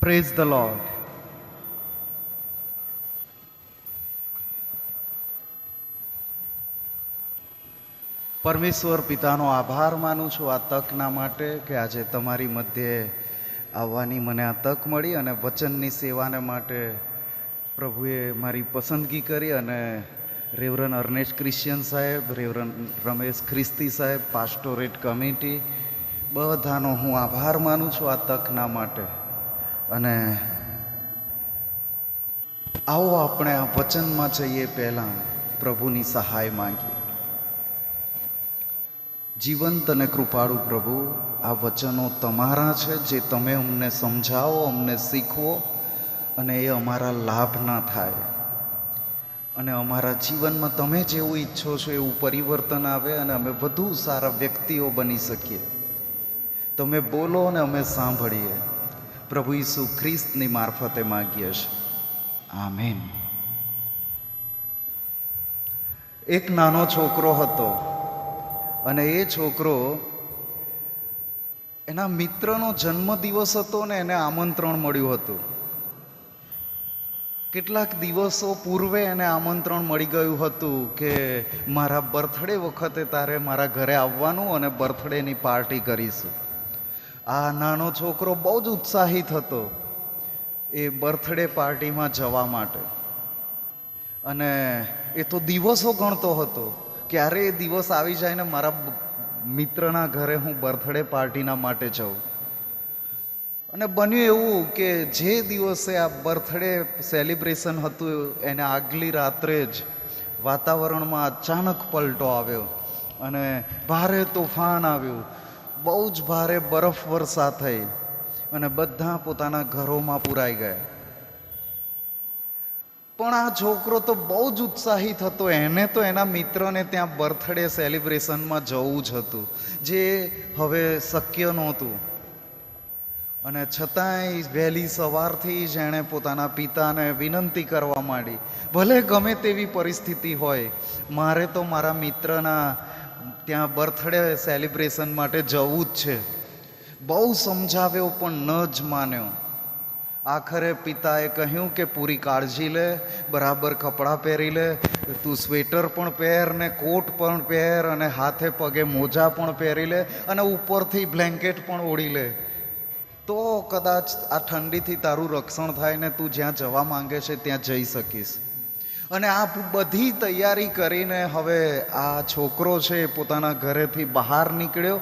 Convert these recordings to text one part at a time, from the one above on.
Praise the Lord. પરમેશ્વર પિતાનો આભાર માનું છું આ તકના માટે કે આજે તમારી મધ્યે આવવાની મને આ તક મળી અને વચનની સેવાને માટે પ્રભુએ મારી પસંદગી કરી અને રેવરન અર્નેસ્ટ ક્રિશ્ચિયન સાહેબ, રેવરન રમેશ ખ્રિસ્તી સાહેબ, પાસ્ટોરેટ કમિટી બધાનો હું આભાર માનું છું આ તકના માટે. અને આવો આપણે આ વચનમાં જઈએ પહેલાં પ્રભુની સહાય માંગીએ. જીવંત અને કૃપાળુ પ્રભુ, આ વચનો તમારા છે, જે તમે અમને સમજાવો, અમને શીખવો અને એ અમારા લાભના થાય અને અમારા જીવનમાં તમે જેવું ઈચ્છો છો એવું પરિવર્તન આવે અને અમે વધુ સારા વ્યક્તિઓ બની શકીએ. તમે બોલો અને અમે સાંભળીએ. પ્રભુ ઈસુ ખ્રિસ્તની મારફતે માગીએ છીએ. આમેન. એક નાનો છોકરો હતો અને એ છોકરો, એના મિત્રનો જન્મદિવસ હતો ને એને આમંત્રણ મળ્યું હતું. કેટલાક દિવસો પૂર્વે એને આમંત્રણ મળી ગયું હતું કે મારા બર્થડે વખતે તારે મારા ઘરે આવવાનું અને બર્થડેની પાર્ટી કરીશું. આ નાનો છોકરો બહુ જ ઉત્સાહિત હતો એ બર્થડે પાર્ટીમાં જવા માટે. અને એ તો દિવસો ગણતો હતો, ક્યારે એ દિવસ આવી જાય ને મારા મિત્રના ઘરે હું બર્થડે પાર્ટીના માટે જાઉં. અને બન્યું એવું કે જે દિવસે આ બર્થડે સેલિબ્રેશન હતું એને આગલી રાત્રે જ વાતાવરણમાં અચાનક પલટો આવ્યો અને ભારે તોફાન આવ્યું. બહુ જ ભારે બરફ વર્ષા થઈ અને બધા પોતાના ઘરોમાં પુરાઈ ગયા. પણ આ છોકરો તો બહુ જ ઉત્સાહિત હતો. એને તો એના મિત્રને ત્યાં બર્થડે સેલિબ્રેશનમાં જવું જ હતું, જે હવે શક્ય નહોતું. અને છતાંય વહેલી સવારથી જ એણે પોતાના પિતાને વિનંતી કરવા માંડી, ભલે ગમે તેવી પરિસ્થિતિ હોય, મારે તો મારા મિત્રના ત્યાં બર્થડે સેલિબ્રેશન માટે જવું જ છે. બહુ સમજાવ્યો પણ ન જ માન્યો. આખરે પિતાએ કહ્યું કે પૂરી કાળજી લે, બરાબર કપડાં પહેરી લે, તું સ્વેટર પણ પહેર ને કોટ પણ પહેર અને હાથે પગે મોજા પણ પહેરી લે અને ઉપરથી બ્લેન્કેટ પણ ઓઢી લે, તો કદાચ આ ઠંડીથી તારું રક્ષણ થાય ને તું જ્યાં જવા માંગે છે ત્યાં જઈ શકીશ. અને આ બધી તૈયારી કરીને હવે આ છોકરો છે એ પોતાના ઘરેથી બહાર નીકળ્યો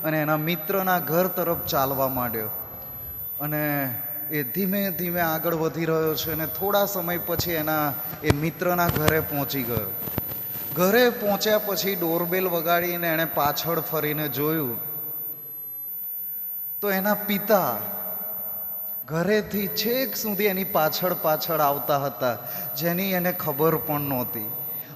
અને એના મિત્રના ઘર તરફ ચાલવા માંડ્યો. અને એ ધીમે ધીમે આગળ વધી રહ્યો છે અને થોડા સમય પછી એના એ મિત્રના ઘરે પહોંચી ગયો. ઘરે પહોંચ્યા પછી ડોરબેલ વગાડીને એણે પાછળ ફરીને જોયું તો એના પિતા ઘરેથી છેક સુધી એની પાછળ પાછળ આવતા હતા, જેની એને ખબર પણ નહોતી.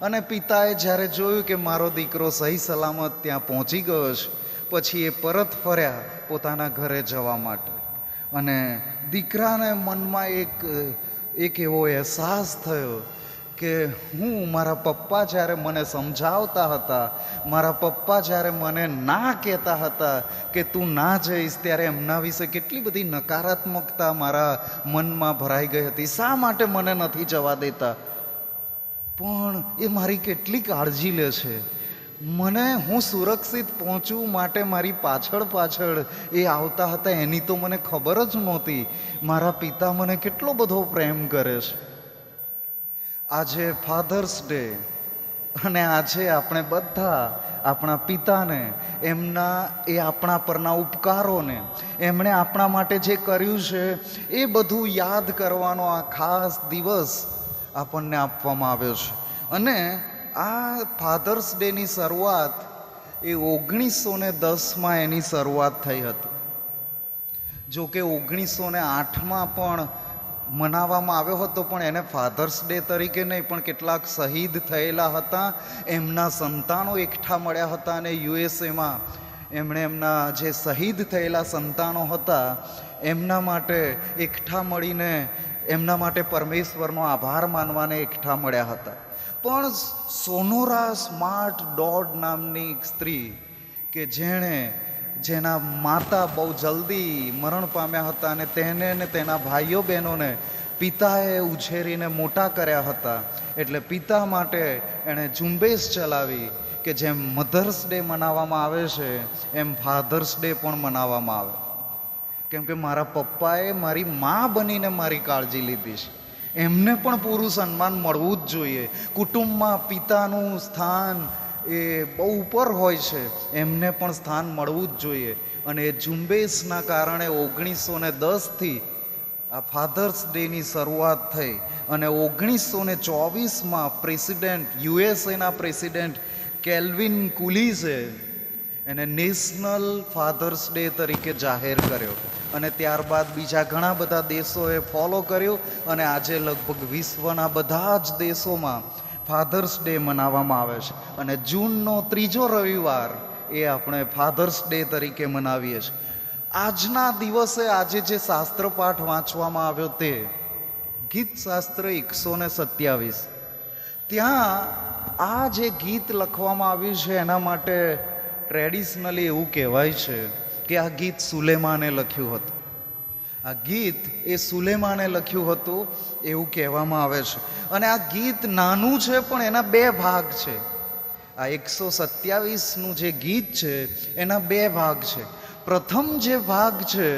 અને પિતાએ જ્યારે જોયું કે મારો દીકરો સહી સલામત ત્યાં પહોંચી ગયો છે, પછી એ પરત ફર્યા પોતાના ઘરે જવા માટે. અને દીકરાને મનમાં એક એવો અહેસાસ થયો કે હું મારા પપ્પા જ્યારે મને સમજાવતા હતા, મારા પપ્પા જ્યારે મને ના કહેતા હતા કે તું ના જઈશ, ત્યારે એમના વિશે કેટલી બધી નકારાત્મકતા મારા મનમાં ભરાઈ ગઈ હતી. શા માટે મને નથી જવા દેતા? પણ એ મારી કેટલી કાળજી લે છે. હું સુરક્ષિત પહોંચું માટે મારી પાછળ પાછળ એ આવતા હતા, એની તો મને ખબર જ નહોતી. મારા પિતા મને કેટલો બધો પ્રેમ કરે છે. આજે ફાધર્સ ડે અને આજે આપણે બધા આપણા પિતાને, આપણા પરના ઉપકારોને, એમણે આપણા માટે જે કર્યું છે એ બધું યાદ કરવાનો આ ખાસ દિવસ આપણને આપવામાં આવ્યો છે. અને આ ફાધર્સ ડેની શરૂઆત એ 1910માં એની શરૂઆત થઈ હતી. જો કે 1908માં પણ મનાવવામાં આવ્યો હતો, પણ એને ફાધર્સ ડે તરીકે નહીં, પણ કેટલાક શહીદ થયેલા હતા, એમના સંતાનો એકઠા મળ્યા હતા અને યુએસએમાં એમણે એમના જે શહીદ થયેલા સંતાનો હતા એમના માટે એકઠા મળીને એમના માટે પરમેશ્વરનો આભાર માનવાને એકઠા મળ્યા હતા. પણ સોનોરા સ્માર્ટ ડોડ નામની એક સ્ત્રી કે જેણે જેના માતા બહુ જલ્દી મરણ પામ્યા હતા અને તેને ને તેના ભાઈઓ બહેનોને પિતાએ ઉછેરીને મોટા કર્યા હતા. એટલે પિતા માટે એણે ઝુંબેશ ચલાવી કે જેમ મધર્સ ડે મનાવવામાં આવે છે એમ ફાધર્સ ડે પણ મનાવવામાં આવે. કેમ કે મારા પપ્પાએ મારી મા બનીને મારી કાળજી લીધી છે, એમને પણ પૂરું સન્માન મળવું જ જોઈએ. કુટુંબમાં પિતાનું સ્થાન એ બહુ ઉપર હોય છે, એમને પણ સ્થાન મળવું જ જોઈએ. અને એ ઝુંબેશના કારણે 1910થી આ ફાધર્સ ડેની શરૂઆત થઈ અને 1924માં પ્રેસિડેન્ટ યુએસએના પ્રેસિડેન્ટ કેલ્વિન કુલીઝે એને નેશનલ ફાધર્સ ડે તરીકે જાહેર કર્યો અને ત્યારબાદ બીજા ઘણા બધા દેશોએ ફોલો કર્યું અને આજે લગભગ વિશ્વના બધા જ દેશોમાં ફાધર્સ ડે મનાવવામાં આવે છે. અને જૂનનો 3જો રવિવાર એ આપણે ફાધર્સ ડે તરીકે મનાવીએ છીએ. આજના દિવસે આજે જે શાસ્ત્રપાઠ વાંચવામાં આવ્યો તે ગીત શાસ્ત્ર 127, ત્યાં આ જે ગીત લખવામાં આવ્યું છે એના માટે ટ્રેડિશનલી એવું કહેવાય છે કે આ ગીત સુલેમાને લખ્યું હતું. આ ગીત એ સુલેમાને લખ્યું હતું એવું કહેવામાં આવે છે. અને આ ગીત નાનું છે પણ એના 2 ભાગ છે. આ 127નું જે ગીત છે એના 2 ભાગ છે. પ્રથમ જે ભાગ છે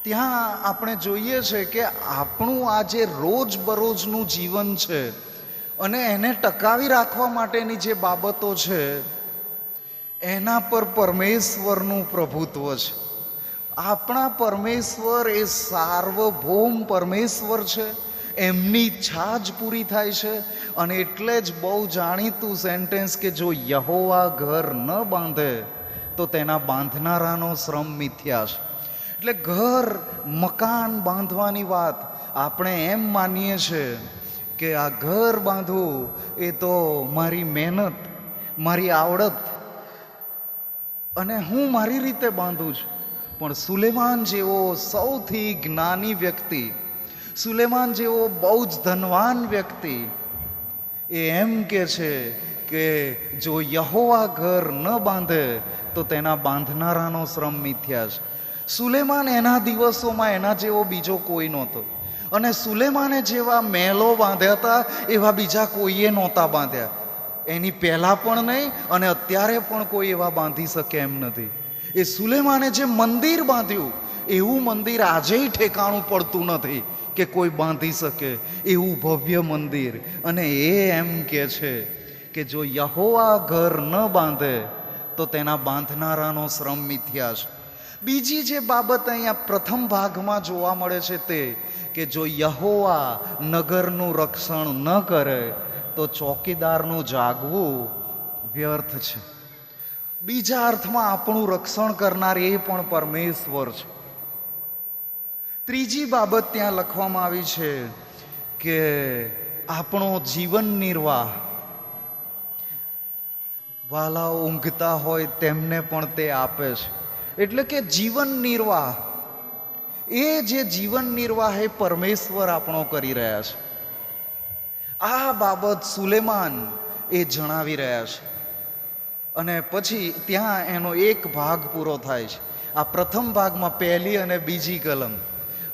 ત્યાં આપણે જોઈએ છે કે આપણું આ જે રોજબરોજનું જીવન છે અને એને ટકાવી રાખવા માટેની જે બાબતો છે એના પર પરમેશ્વરનું પ્રભુત્વ છે. આપણા પરમેશ્વર એ સાર્વભૌમ પરમેશ્વર છે, એમની ઈચ્છા જ પૂરી થાય છે. અને એટલે જ બહુ જાણીતું સેન્ટેન્સ કે જો યહોવા ઘર ન બાંધે તો તેના બાંધનારાનો શ્રમ મિથ્યા છે. એટલે ઘર મકાન બાંધવાની વાત આપણે એમ માનીએ છીએ કે આ ઘર બાંધવું એ તો મારી મહેનત, મારી આવડત અને હું મારી રીતે બાંધું છું. પણ સુલેમાન જેવો સૌથી જ્ઞાની વ્યક્તિ, સુલેમાન જેવો બહુ જ ધનવાન વ્યક્તિ એ એમ કે છે કે જો યહોવા ઘર ન બાંધે તો તેના બાંધનારાનો શ્રમ મિથ્યા છે. સુલેમાન એના દિવસોમાં એના જેવો બીજો કોઈ નહોતો. અને સુલેમાને જેવા મહેલો બાંધ્યા હતા એવા બીજા કોઈએ નહોતા બાંધ્યા. એની પહેલાં પણ નહીં અને અત્યારે પણ કોઈ એવા બાંધી શકે એમ નથી. એ સુલેમાને જે મંદિર બાંધ્યું એવું મંદિર આજેય ઠેકાણું પડતું નથી કે કોઈ બાંધી શકે એવું ભવ્ય મંદિર. અને એ એમ કે છે કે જો યહોવા ઘર ન બાંધે તો તેના બાંધનારાનો શ્રમ મિથ્યા છે. બીજી જે બાબત અહીંયા પ્રથમ ભાગમાં જોવા મળે છે તે કે જો યહોવા નગરનું રક્ષણ ન કરે તો ચોકીદારનું જાગવું વ્યર્થ છે. બીજા અર્થમાં આપણું રક્ષણ કરનાર એ પણ પરમેશ્વર છે. ત્રીજી બાબત ત્યાં લખવામાં આવી છે કે આપણો જીવન નિર્વાહ વાલાઓ ઊંઘતા હોય તેમને પણ તે આપે છે. એટલે કે જીવન નિર્વાહ, એ જે જીવન નિર્વાહ એ પરમેશ્વર આપણો કરી રહ્યા છે. આ બાબત સુલેમાન એ જણાવી રહ્યા છે. અને પછી ત્યાં એનો એક ભાગ પૂરો થાય છે. આ પ્રથમ ભાગમાં પહેલી અને બીજી કલમ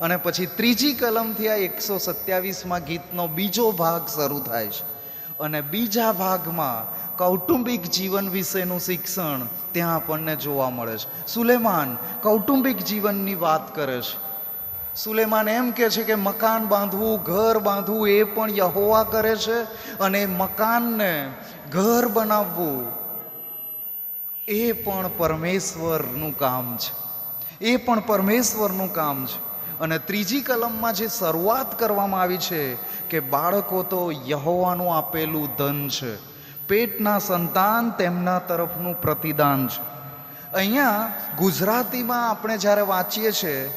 અને પછી ત્રીજી કલમથી આ 127માં ગીતનો બીજો ભાગ શરૂ થાય છે. અને બીજા ભાગમાં કૌટુંબિક જીવન વિશેનું શિક્ષણ ત્યાં આપણને જોવા મળે છે. સુલેમાન કૌટુંબિક જીવનની વાત કરે છે. સુલેમાન એમ કે છે કે મકાન બાંધવું, ઘર બાંધવું એ પણ યહોવા કરે છે અને મકાનને ઘર બનાવવું એ પણ પરમેશ્વરનું કામ છે. એ પણ પરમેશ્વરનું કામ છે. અને ત્રીજી કલમમાં જે શરૂઆત કરવામાં આવી છે કે બાળકો તો યહોવાનું આપેલું ધન છે, પેટના સંતાન તેમના તરફનું પ્રતિદાન છે. અહીંયા ગુજરાતીમાં આપણે જ્યારે વાંચીએ છીએ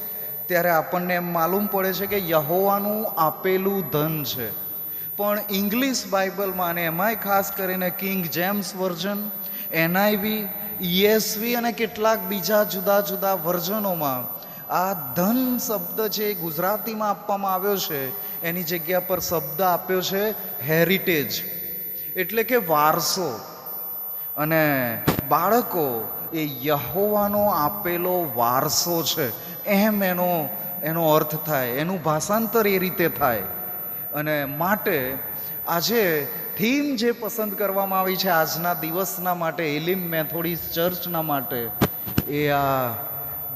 ત્યારે આપણને એમ માલુમ પડે છે કે યહોવાનું આપેલું ધન છે. પણ ઇંગ્લિશ બાઇબલમાં અને એમાંય ખાસ કરીને king James version, NIV, ESV અને કેટલાક બીજા જુદા જુદા વર્ઝનોમાં આ ધન શબ્દ જે ગુજરાતીમાં આપવામાં આવ્યો છે એની જગ્યા પર શબ્દ આપ્યો છે હેરિટેજ, એટલે કે વારસો. અને બાળકો એ યહોવાનો આપેલો વારસો છે, એમ એનો અર્થ થાય, એનું ભાષાંતર એ રીતે થાય. અને માટે આજે થીમ જે પસંદ કરવામાં આવી છે આજના દિવસના માટે, એલિમ મેથોડિસ્ટ ચર્ચના માટે, એ આ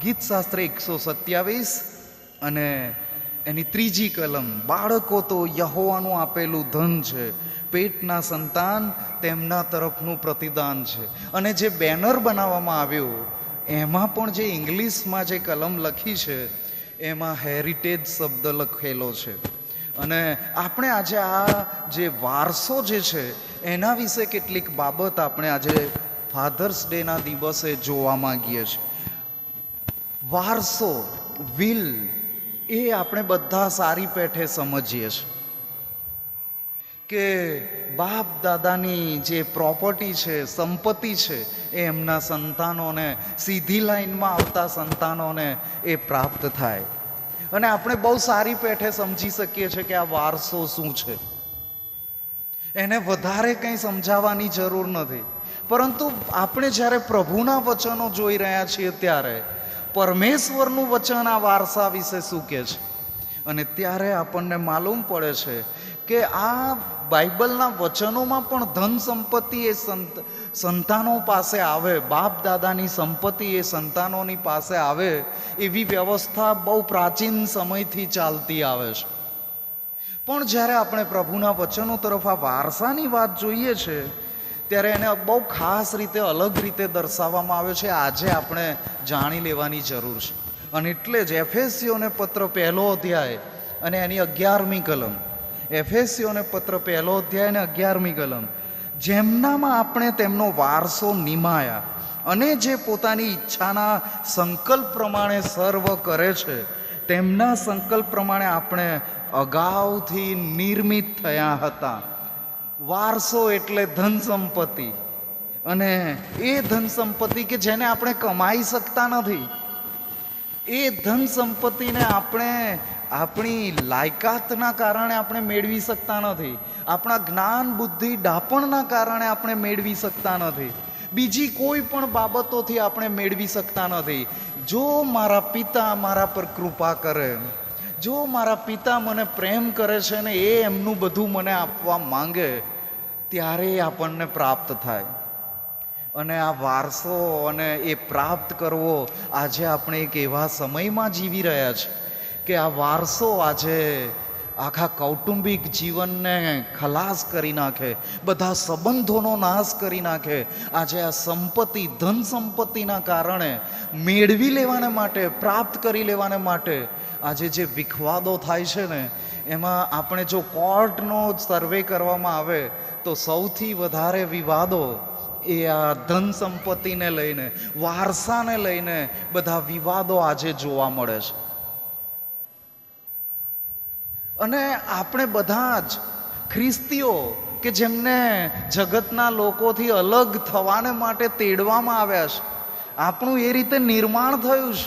ગીતશાસ્ત્ર 127 અને એની 3જી કલમ, બાળકો તો યહોવાનું આપેલું ધન છે, પેટના સંતાન તેમના તરફનું પ્રતિદાન છે. અને જે બેનર બનાવવામાં આવ્યું એમાં પણ જે ઇંગ્લિશમાં જે કલમ લખી છે એમાં હેરિટેજ શબ્દ લખેલો છે. અને આપણે આજે આ જે વારસો જે છે એના વિશે કેટલીક બાબત આપણે આજે ફાધર્સ ડેના દિવસે જોવા માંગીએ છીએ. વારસો, વિલ, એ આપણે બધા સારી પેઠે સમજીએ છીએ કે બાપ દાદાની જે પ્રોપર્ટી છે, સંપત્તિ છે, એ એમના સંતાનોને, સીધી લાઈનમાં આવતા સંતાનોને એ પ્રાપ્ત થાય. અને આપણે બહુ સારી પેઠે સમજી શકીએ છીએ કે આ વારસો શું છે. એને વધારે કંઈ સમજાવવાની જરૂર નથી. પરંતુ આપણે જ્યારે પ્રભુના વચનો જોઈ રહ્યા છીએ ત્યારે પરમેશ્વરનું વચન આ વારસા વિશે શું કહે છે, અને ત્યારે આપણને માલુમ પડે છે કે આ બાઇબલના વચનોમાં પણ ધન સંપત્તિ એ સંતાનો પાસે આવે, બાપ દાદાની સંપત્તિ એ સંતાનોની પાસે આવે, એવી વ્યવસ્થા બહુ પ્રાચીન સમયથી ચાલતી આવે છે. પણ જ્યારે આપણે પ્રભુના વચનો તરફ આ વારસાની વાત જોઈએ છે ત્યારે એને બહુ ખાસ રીતે, અલગ રીતે દર્શાવવામાં આવે છે. આજે આપણે જાણી લેવાની જરૂર છે. અને એટલે જ એફેસીઓને પત્ર 1લો અધ્યાય અને એની 11મી કલમ, એફેસીઓને પત્ર 1લો અધ્યાય અને 11મી કલમ, જેમનામાં આપણે તેમનો વારસો નિમાયા અને જે પોતાની ઈચ્છાના સંકલ્પ પ્રમાણે સર્વ કરે છે, તેમના સંકલ્પ પ્રમાણે આપણે અગાઉથી નિર્મિત થયા હતા. વારસો એટલે ધન સંપત્તિ, અને એ ધન સંપત્તિ કે જેને આપણે કમાઈ શકતા નથી, એ ધન સંપત્તિને આપણે આપણી લાયકાતના કારણે આપણે મેળવી શકતા નથી, આપણા જ્ઞાન બુદ્ધિ ડાપણના કારણે આપણે મેળવી શકતા નથી, બીજી કોઈ પણ બાબતોથી આપણે મેળવી શકતા નથી. જો મારા પિતા મારા પર કૃપા કરે, જો મારા પિતા મને પ્રેમ કરે છે ને એ એમનું બધું મને આપવા માંગે, ત્યારે આપણને પ્રાપ્ત થાય. અને આ વારસો અને એ પ્રાપ્ત કરવો, આજે આપણે એક એવા સમયમાં જીવી રહ્યા છીએ કે આ વારસો આજે આખા કૌટુંબિક જીવનને ખલાસ કરી નાખે, બધા સંબંધોનો નાશ કરી નાખે. આજે આ સંપત્તિ, ધન સંપત્તિના કારણે મેળવી લેવાને માટે, પ્રાપ્ત કરી લેવાને માટે આજે જે વિખવાદો થાય છે ને, એમાં આપણે જો કોર્ટનો સર્વે કરવામાં આવે તો સૌથી વધારે વિવાદો એ આ ધન સંપત્તિને લઈને, વારસાને લઈને બધા વિવાદો આજે જોવા મળે છે. અને આપણે બધા જ ખ્રિસ્તીઓ કે જેમને જગતના લોકોથી અલગ થવાને માટે તેડવામાં આવ્યા છે, આપણું એ રીતે નિર્માણ થયું છે.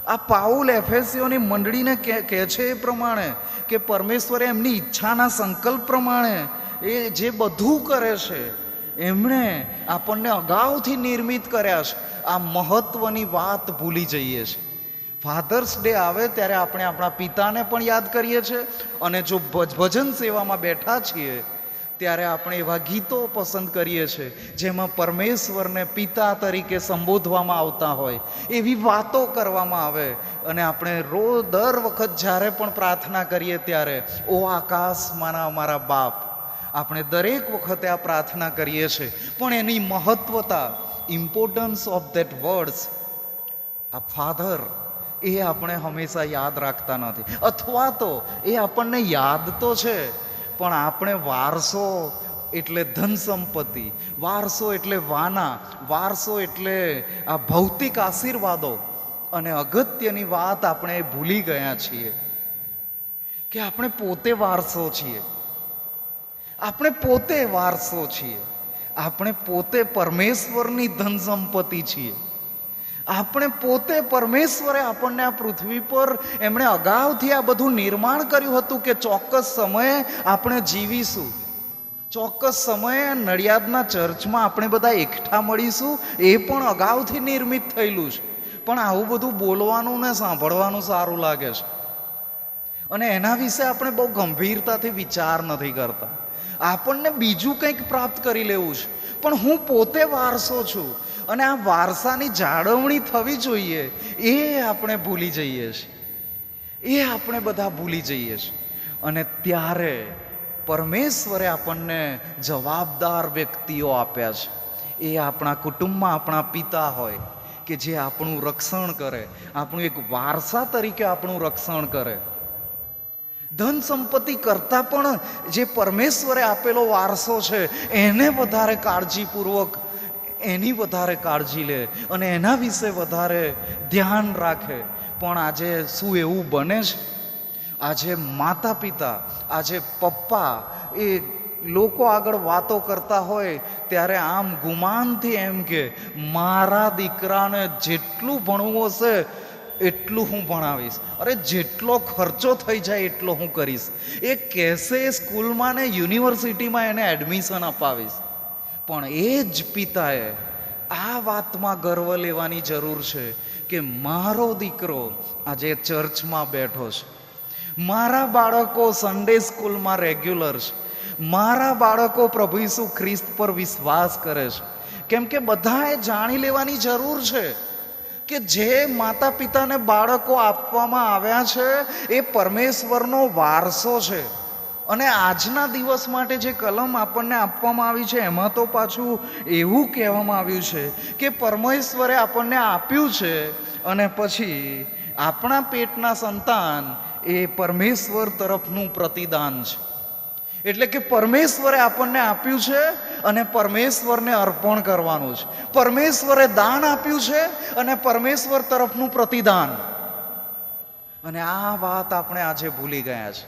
આ પાઉલ એફેસીઓની મંડળીને કહે છે એ પ્રમાણે કે પરમેશ્વરે એમની ઈચ્છાના સંકલ્પ પ્રમાણે એ જે બધું કરે છે, એમણે આપણને અગાઉથી નિર્મિત કર્યા છે. આ મહત્વની વાત ભૂલી જઈએ છીએ. ફાધર્સ ડે આવે ત્યારે આપણે આપણા પિતાને પણ યાદ કરીએ છીએ, અને જો ભજન સેવામાં બેઠા છીએ ત્યારે આપણે એવા ગીતો પસંદ કરીએ છીએ જેમાં પરમેશ્વરને પિતા તરીકે સંબોધવામાં આવતા હોય, એવી વાતો કરવામાં આવે. અને આપણે દર વખત જ્યારે પણ પ્રાર્થના કરીએ ત્યારે ઓ આકાશમાંના અમારા બાપ, આપણે દરેક વખતે આ પ્રાર્થના કરીએ છીએ. પણ એની મહત્વતા, ઇમ્પોર્ટન્સ ઓફ ધેટ વર્ડ્સ, આ ફાધર, એ આપણે હંમેશા યાદ રાખતા નથી. અથવા તો એ આપણને યાદ તો છે, પણ આપણે વારસો એટલે ધન સંપત્તિ, વારસો એટલે વાના, વારસો એટલે આ ભૌતિક આશીર્વાદો, અને અગત્યની વાત આપણે ભૂલી ગયા છીએ કે આપણે પોતે વારસો છીએ. આપણે પોતે વારસો છીએ. આપણે પોતે પરમેશ્વરની ધન સંપત્તિ છીએ. આપણે પોતે, પરમેશ્વરે આપણને આ પૃથ્વી પર એમણે અગાઉથી આ બધું નિર્માણ કર્યું હતું કે ચોક્કસ સમયે આપણે જીવીશું. ચોક્કસ સમયે નડિયાદના ચર્ચમાં આપણે બધા એકઠા મળીશું, એ પણ અગાઉથી નિર્મિત થયેલું છે. પણ આવું બધું બોલવાનું ને સાંભળવાનું સારું લાગે છે, અને એના વિશે આપણે બહુ ગંભીરતાથી વિચાર નથી કરતા. આપણને બીજું કંઈક પ્રાપ્ત કરી લેવું છે, પણ હું પોતે વારસો છું અને આ વારસાની જાળવણી થવી જોઈએ, એ આપણે ભૂલી જઈએ છીએ. એ આપણે બધા ભૂલી જઈએ છીએ. અને ત્યારે પરમેશ્વરે આપણને જવાબદાર વ્યક્તિઓ આપ્યા છે. એ આપણા કુટુંબમાં આપણા પિતા હોય કે જે આપણું રક્ષણ કરે, આપણું એક વારસા તરીકે આપણું રક્ષણ કરે. ધન સંપત્તિ કરતાં પણ જે પરમેશ્વરે આપેલો વારસો છે એને વધારે કાળજીપૂર્વક એની વધારે કાળજી લે અને એના વિશે વધારે ધ્યાન રાખે. પણ આજે શું એવું બને છે? આજે માતા પિતા, આજે પપ્પા એ લોકો આગળ વાતો કરતા હોય ત્યારે આમ ગુમાનથી એમ કે મારા દીકરાને જેટલું ભણવું હશે એટલું હું ભણાવીશ, અરે જેટલો ખર્ચો થઈ જાય એટલો હું કરીશ. એ કહેશે સ્કૂલમાં ને યુનિવર્સિટીમાં એને એડમિશન અપાવીશ. પણ એ જ પિતાએ આ વાતમાં ગર્વ લેવાની જરૂર છે કે મારો દીકરો આજે ચર્ચમાં બેઠો છે, મારા બાળકો સન્ડે સ્કૂલમાં રેગ્યુલર છે, મારા બાળકો પ્રભુ ઈસુ ખ્રિસ્ત પર વિશ્વાસ કરે છે. કેમ કે બધાએ જાણી લેવાની જરૂર છે કે જે માતા પિતાને બાળકો આપવામાં આવ્યા છે એ પરમેશ્વરનો વારસો છે. અને આજના દિવસ માટે જે કલમ આપણને આપવામાં આવી છે એમાં તો પાછું એવું કહેવામાં આવ્યું છે કે પરમેશ્વરે આપણને આપ્યું છે અને પછી આપણા પેટના સંતાન એ પરમેશ્વર તરફનું પ્રતિદાન છે. એટલે કે પરમેશ્વરે આપણને આપ્યું છે અને પરમેશ્વરને અર્પણ કરવાનું છે. પરમેશ્વરે દાન આપ્યું છે અને પરમેશ્વર તરફનું પ્રતિદાન. અને આ વાત આપણે આજે ભૂલી ગયા છે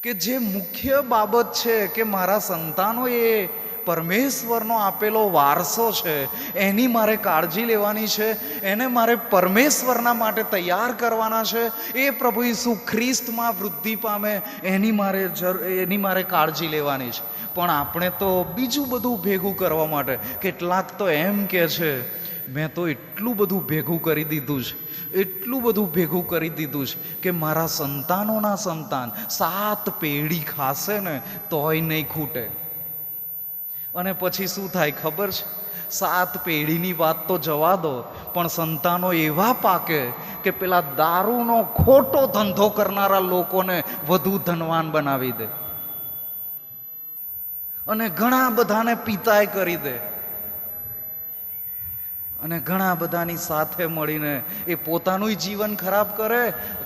કે જે મુખ્ય બાબત છે કે મારા સંતાનો એ પરમેશ્વરનો આપેલો વારસો છે, એની મારે કાળજી લેવાની છે, એને મારે પરમેશ્વરના માટે તૈયાર કરવાના છે. એ પ્રભુ ઈસુ ખ્રિસ્તમાં વૃદ્ધિ પામે એની મારે કાળજી લેવાની છે. પણ આપણે તો બીજું બધું ભેગું કરવા માટે, કેટલાક તો એમ કહે છે મેં તો એટલું બધું ભેગું કરી દીધું છે, એટલું બધું ભેગું કરી દીધું છે કે મારા સંતાનોના સંતાન 7 પેઢી ખાશે ને તોય નહીં ખૂટે. અને પછી શું થાય ખબર છે? 7 પેઢીની વાત તો જવા દો, પણ સંતાનો એવા પાકે કે પેલા દારૂનો ખોટો ધંધો કરનારા લોકોને વધુ ધનવાન બનાવી દે અને ઘણા બધાને પિતાય કરી દે અને ઘણા બધાની સાથે મળીને એ પોતાનું જીવન ખરાબ કરે,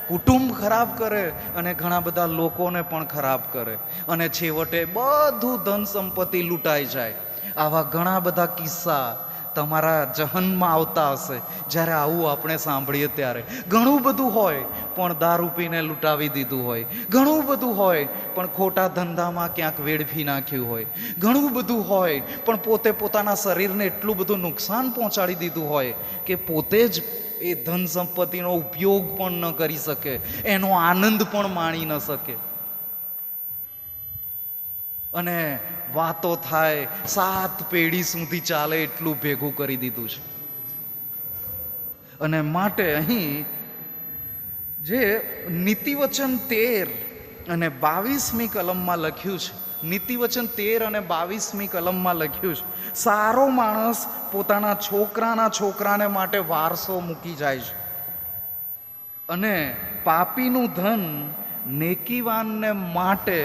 કુટુંબ ખરાબ કરે અને ઘણા બધા લોકોને પણ ખરાબ કરે અને છેવટે બધું ધન સંપત્તિ લૂંટાઈ જાય. આવા ઘણા બધા કિસ્સા તમારા જહનમાં આવતા હશે જ્યારે આવું આપણે સાંભળીએ ત્યારે. ઘણું બધું હોય પણ દારૂ પીને લૂંટાવી દીધું હોય, ઘણું બધું હોય પણ ખોટા ધંધામાં ક્યાંક વેડફી નાખ્યું હોય, ઘણું બધું હોય પણ પોતે પોતાના શરીરને એટલું બધું નુકસાન પહોંચાડી દીધું હોય કે પોતે જ એ ધન સંપત્તિનો ઉપયોગ પણ ન કરી શકે, એનો આનંદ પણ માણી ન શકે. અને વાતો થાય 7 પેઢી સુધી ચાલે એટલું ભેગું કરી દીધું છે. અને માટે અહીં જે નીતિવચન 13 અને 22મી કલમમાં લખ્યું છે, નીતિવચન 13 અને 22મી કલમમાં લખ્યું છે, સારો માણસ પોતાના છોકરાના છોકરાને માટે વારસો મૂકી જાય છે અને પાપીનું ધન નેકીવાનને માટે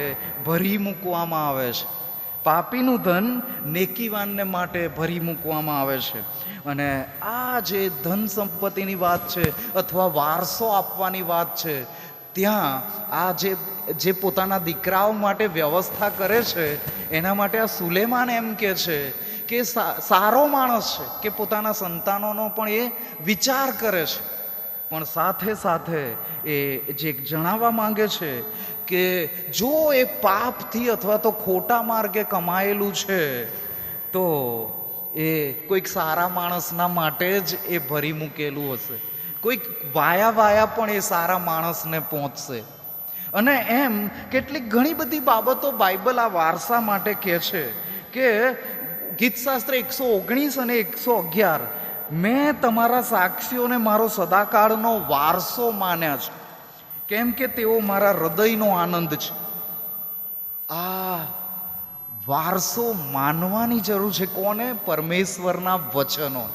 ભરી મૂકવામાં આવે છે. પાપીનું ધન નેકીવાનને માટે ભરી મૂકવામાં આવે છે. અને આ જે ધન સંપત્તિની વાત છે અથવા વારસો આપવાની વાત છે, ત્યાં આ જે પોતાના દીકરાઓ માટે વ્યવસ્થા કરે છે એના માટે આ સુલેમાન એમ કહે છે કે સારો માણસ છે કે પોતાના સંતાનોનો પણ એ વિચાર કરે છે. પણ સાથે સાથે એ જે જણાવવા માંગે છે કે જો એ પાપથી અથવા તો ખોટા માર્ગે કમાયેલું છે તો એ કોઈક સારા માણસના માટે જ એ ભરી મૂકેલું હશે, કોઈક વાયા પણ એ સારા માણસને પહોંચશે. અને એમ કેટલીક ઘણી બધી બાબતો બાઇબલ આ વારસા માટે કહે છે કે ગીતશાસ્ત્ર 119 અને 111, મેં તમારા સાક્ષીઓને મારો સદાકાળનો વારસો માન્યા છે, કેમ કે તેઓ મારા હૃદયનો આનંદ છે. આ વારસો માનવાની જરૂર છે. કોને? પરમેશ્વરના વચનો.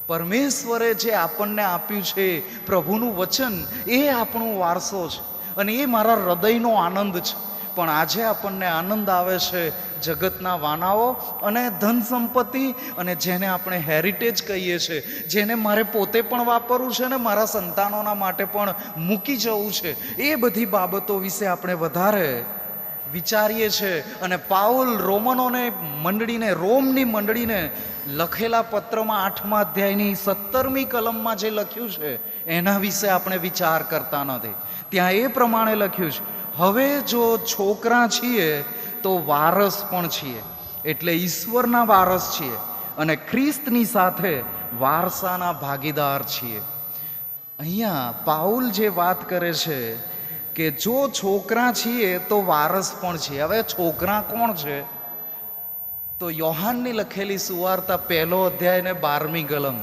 પરમેશ્વરે જે આપણને આપ્યું છે પ્રભુનું વચન, એ આપણો વારસો છે અને એ મારા હૃદયનો આનંદ છે. પણ આજે આપણને આનંદ આવે છે જગતના વાનાઓ અને ધન સંપત્તિ, અને જેને આપણે હેરિટેજ કહીએ છીએ, જેને મારે પોતે પણ વાપરવું છે ને મારા સંતાનોના માટે પણ મૂકી જવું છે, એ બધી બાબતો વિશે આપણે વધારે વિચારીએ છીએ. અને પાઉલ રોમની મંડળીને લખેલા પત્રમાં 8મા અધ્યાયની 17મી કલમમાં જે લખ્યું છે એના વિશે આપણે વિચાર કરતા નથી. ત્યાં એ પ્રમાણે લખ્યું છે, હવે જો છોકરા છીએ તો વારસ પણ છીએ, એટલે ઈશ્વરના વારસ છીએ અને ખ્રિસ્તની સાથે વારસાના ભાગીદાર છીએ. અહીંયા પાઉલ જે વાત કરે છે કે જો છોકરા છીએ તો વારસ પણ છીએ. હવે છોકરા કોણ છે? તો યોહાનની લખેલી સુવાર્તા 1લો અધ્યાય ને 12મી કલમ.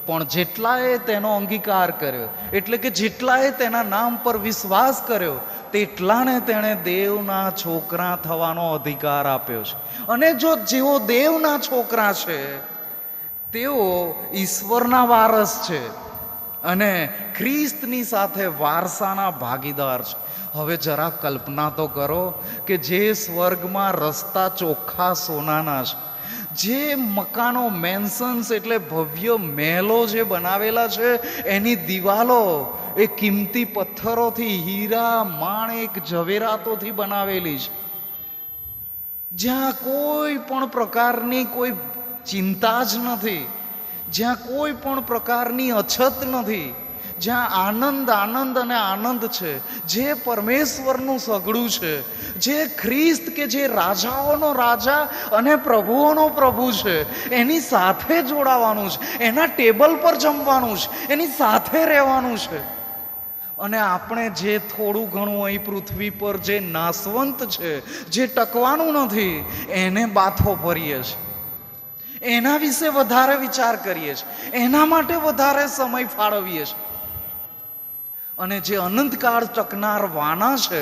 પણ જેટલાએ તેનો અંગીકાર કર્યો, એટલે કે જેટલાએ તેના નામ પર વિશ્વાસ કર્યો, તેટલાને તેણે દેવના છોકરા થવાનો અધિકાર આપ્યો છે. અને જેઓ દેવના છોકરા છે તેઓ ઈશ્વરના વારસ છે અને ખ્રિસ્તની સાથે વારસાના ભાગીદાર છે. હવે જરા કલ્પના તો કરો કે જે સ્વર્ગમાં રસ્તા ચોખ્ખા સોનાના છે, જે મકાનો, મેન્શન્સ એટલે ભવ્ય મહેલો જે બનાવેલા છે, એની દિવાલો એ કિંમતી પથ્થરોથી, હીરા, માણેક, ઝવેરાતોથી બનાવેલી છે, જ્યાં કોઈ પણ પ્રકારની કોઈ ચિંતા જ નથી, જ્યાં કોઈ પણ પ્રકારની અછત નથી, જ્યાં આનંદ અને આનંદ છે, જે પરમેશ્વરનું સગડું છે, જે ખ્રિસ્ત કે જે રાજાઓનો રાજા અને પ્રભુઓનો પ્રભુ છે, એની સાથે જોડાવાનું છે, એના ટેબલ પર જમવાનું છે, એની સાથે રહેવાનું છે. અને આપણે જે થોડું ઘણું અહીં પૃથ્વી પર જે નાશવંત છે, જે ટકવાનું નથી, એને બાથો ભરીએ છીએ, એના વિશે વધારે વિચાર કરીએ છીએ, એના માટે વધારે સમય ફાળવીએ છીએ. અને જે અનંતકાળ ટકનાર વાના છે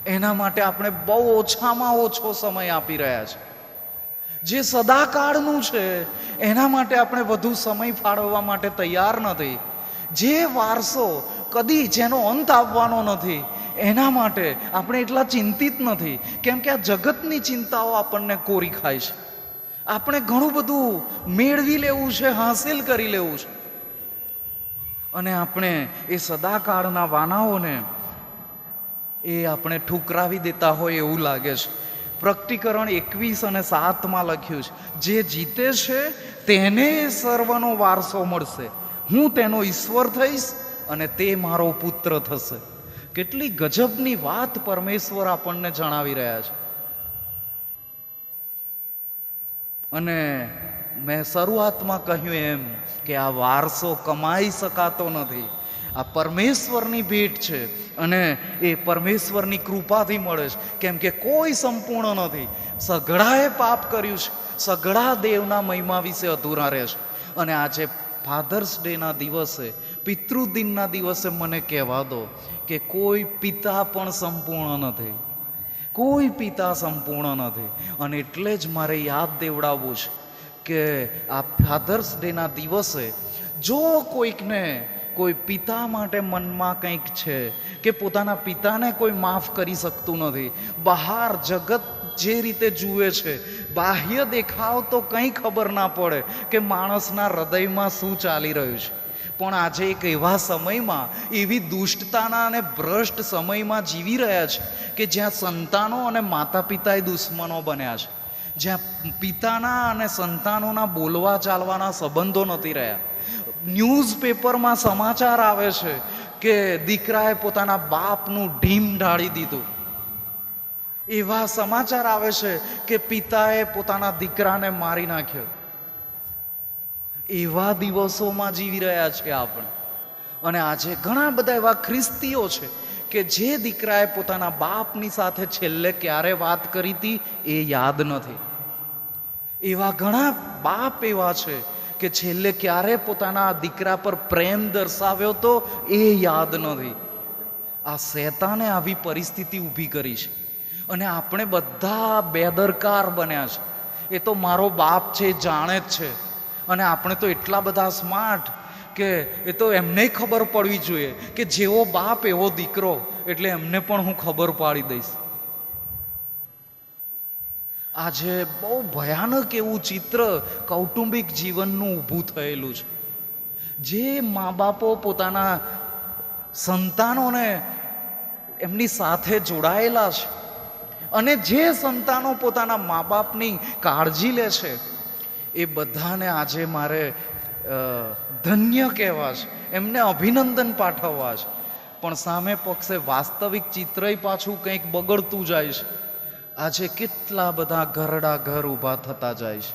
એના માટે આપણે બહુ ઓછામાં ઓછો સમય આપી રહ્યા છે. જે સદાકાળનું છે એના માટે આપણે વધુ સમય ફાળવવા માટે તૈયાર નથી. જે વારસો કદી જેનો અંત આવવાનો નથી એના માટે આપણે એટલા ચિંતિત નથી, કેમ કે આ જગતની ચિંતાઓ આપણને કોરી ખાય છે. આપણે ઘણું બધું મેળવી લેવું છે, હાંસિલ કરી લેવું છે, અને આપણે એ સદાકાળના વાનાઓને એ આપણે ઠુકરાવી દેતા હોય એવું લાગે છે. પ્રકટીકરણ 21 અને 7માં લખ્યું છે, જે જીતે છે તેને સર્વનો વારસો મળશે, હું તેનો ઈશ્વર થઈશ અને તે મારો પુત્ર થશે. કેટલી ગજબની વાત પરમેશ્વર આપણને જણાવી રહ્યા છે. અને મેં શરૂઆતમાં કહ્યું એમ કે આ વારસો કમાઈ શકાતો નથી, આ પરમેશ્વરની ભેટ છે અને એ પરમેશ્વરની કૃપાથી મળે છે, કેમ કે કોઈ સંપૂર્ણ નથી. સઘળાએ પાપ કર્યું છે, સઘળા દેવના મહિમા વિશે અધૂરા રહે છે. અને આજે ફાધર્સ ડેના દિવસે, પિતૃદિનના દિવસે મને કહેવા દો કે કોઈ પિતા પણ સંપૂર્ણ નથી, કોઈ પિતા સંપૂર્ણ નથી. અને એટલે જ મારે યાદ દેવડાવવું છે કે આ ફાધર્સ ડેના દિવસે જો કોઈકને કોઈ પિતા માટે મનમાં કંઈક છે કે પોતાના પિતાને કોઈ માફ કરી શકતું નથી, બહાર જગત જે રીતે જુએ છે, બાહ્ય દેખાવ તો કંઈ ખબર ના પડે કે માણસના હૃદયમાં શું ચાલી રહ્યું છે. પણ આજે એક એવા સમયમાં, એવી દુષ્ટતાના અને ભ્રષ્ટ સમયમાં જીવી રહ્યા છે કે જ્યાં સંતાનો અને માતા પિતા દુશ્મનો બન્યા છે, જ્યાં પિતાના અને સંતાનોના બોલવા ચાલવાના સંબંધો નથી રહ્યા. ન્યૂઝપેપરમાં સમાચાર આવે છે કે દીકરાએ પોતાના બાપનું ઢીમ ઢાળી દીધું. એવા સમાચાર આવે છે કે પિતાએ પોતાના દીકરાને મારી નાખ્યો. એવા દિવસોમાં જીવી રહ્યા છે આપણે. અને આજે ઘણા બધા એવા ખ્રિસ્તીઓ છે કે જે દીકરાએ પોતાના બાપની સાથે છેલ્લે ક્યારે વાત કરી હતી એ યાદ નથી. એવા ઘણા બાપ એવા છે કે છેલ્લે ક્યારે પોતાના દીકરા પર પ્રેમ દર્શાવ્યો તો એ યાદ નથી. આ શેતાને આવી પરિસ્થિતિ ઊભી કરી છે અને આપણે બધા બેદરકાર બન્યા છે. એ તો મારો બાપ છે, જાણે જ છે. અને આપણે તો એટલા બધા સ્માર્ટ કે એ તો એમને ખબર પડવી જોઈએ કે જેવો બાપ એવો દીકરો, એટલે એમને પણ હું ખબર પાડી દઈશ. આજે બહુ ભયાનક એવું ચિત્ર કૌટુંબિક જીવનનું ઊભું થયેલું છે. જે મા બાપો પોતાના સંતાનોને એમની સાથે જોડાયેલા છે અને જે સંતાનો પોતાના મા બાપની કાળજી લે છે, એ બધાને આજે મારે ધન્ય કહેવા છે, એમને અભિનંદન પાઠવવા છે. પણ સામે પક્ષે વાસ્તવિક ચિત્રય પાછું કંઈક બગડતું જાય છે. આજે કેટલા બધા ઘરડા ઘર ઊભા થતા જાય છે.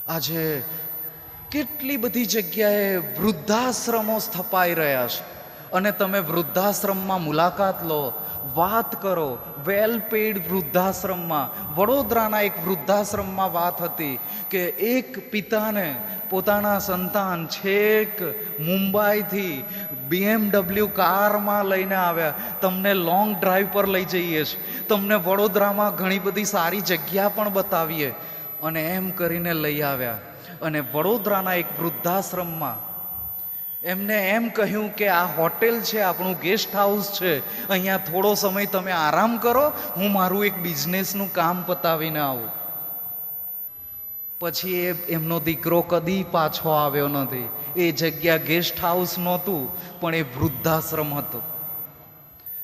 આજે કેટલી બધી જગ્યાએ વૃદ્ધાશ્રમો સ્થપાઈ રહ્યા છે અને તમે વૃદ્ધાશ્રમમાં મુલાકાત લો, વાત કરો. વેલ પેઇડ વૃદ્ધાશ્રમમાં, વડોદરાના એક વૃદ્ધાશ્રમમાં વાત હતી કે એક પિતાને પોતાના સંતાન છેક મુંબઈથી BMW કારમાં લઈને આવ્યા. તમને લોંગ ડ્રાઈવ પર લઈ જઈએ છીએ, તમને વડોદરામાં ઘણી બધી સારી જગ્યા પણ બતાવીએ, અને એમ કરીને લઈ આવ્યા. અને વડોદરાના એક વૃદ્ધાશ્રમમાં એમને એમ કહ્યું કે આ હોટેલ છે, આપણું ગેસ્ટ હાઉસ છે, અહીંયા થોડો સમય તમે આરામ કરો, હું મારું એક બિઝનેસનું કામ પતાવીને આવું. પછી એમનો દીકરો કદી પાછો આવ્યો નથી. એ જગ્યા ગેસ્ટ હાઉસ નહોતું, પણ એ વૃદ્ધાશ્રમ હતો.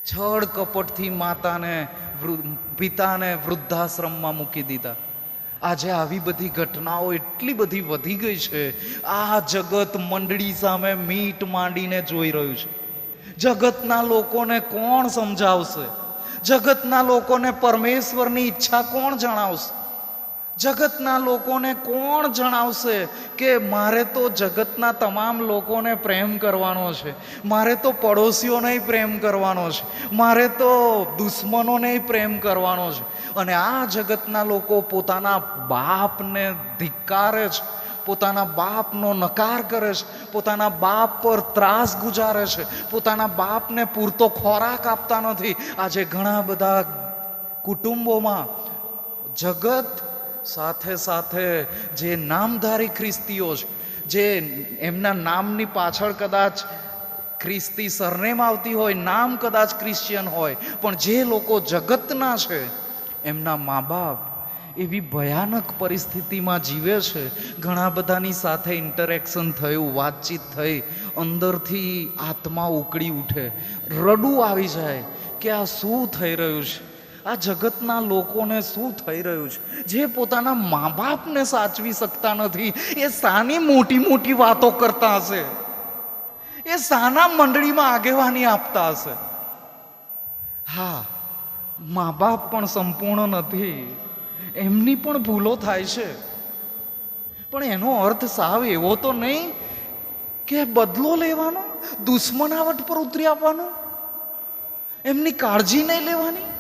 છળ કપટથી માતાને પિતાને વૃદ્ધાશ્રમમાં મૂકી દીધા. આજે આવી બધી ઘટનાઓ એટલી બધી વધી ગઈ છે. આ જગત મંડળી સામે મીટ માંડીને જોઈ રહ્યું છે. જગતના લોકોને કોણ સમજાવશે? જગતના લોકોને પરમેશ્વરની ઈચ્છા કોણ જણાવશે? જગતના લોકોને કોણ જણાવશે કે મારે તો જગતના તમામ લોકોને પ્રેમ કરવાનો છે, મારે તો પડોશીઓને પ્રેમ કરવાનો છે, મારે તો દુશ્મનોને પ્રેમ કરવાનો છે? અને આ જગતના લોકો પોતાના બાપને ધિક્કારે છે, પોતાના બાપનો નકાર કરે છે, પોતાના બાપ પર ત્રાસ ગુજારે છે, પોતાના બાપને પૂરતો ખોરાક આપતા નથી. આજે ઘણા બધા કુટુંબોમાં જગત સાથે સાથે જે નામધારી ખ્રિસ્તીઓ છે, જે એમના નામની પાછળ કદાચ ખ્રિસ્તી સરનેમ આવતી હોય, નામ કદાચ ક્રિશ્ચિયન હોય, પણ જે લોકો જગતના છે, એમના મા બાપ એવી ભયાનક પરિસ્થિતિમાં જીવે છે. ઘણા બધાની સાથે ઇન્ટરેક્શન થયું, વાતચીત થઈ, અંદરથી આત્મા ઉકળી ઉઠે, રડવું આવી જાય કે આ શું થઈ રહ્યું છે? આ જગતના લોકોને શું થઈ રહ્યું છે? જે પોતાના મા બાપને સાચવી શકતા નથી, એ શાની મોટી મોટી વાતો કરતા હશે? એ શાના મંડળીમાં આગેવાની આપતા હશે? હા, મા બાપ પણ સંપૂર્ણ નથી, એમની પણ ભૂલો થાય છે. પણ એનો અર્થ સાવ એવો તો નહીં કે બદલો લેવાનો, દુશ્મનાવટ પર ઉતરી આવવાનું, એમની કાળજી નહીં લેવાની.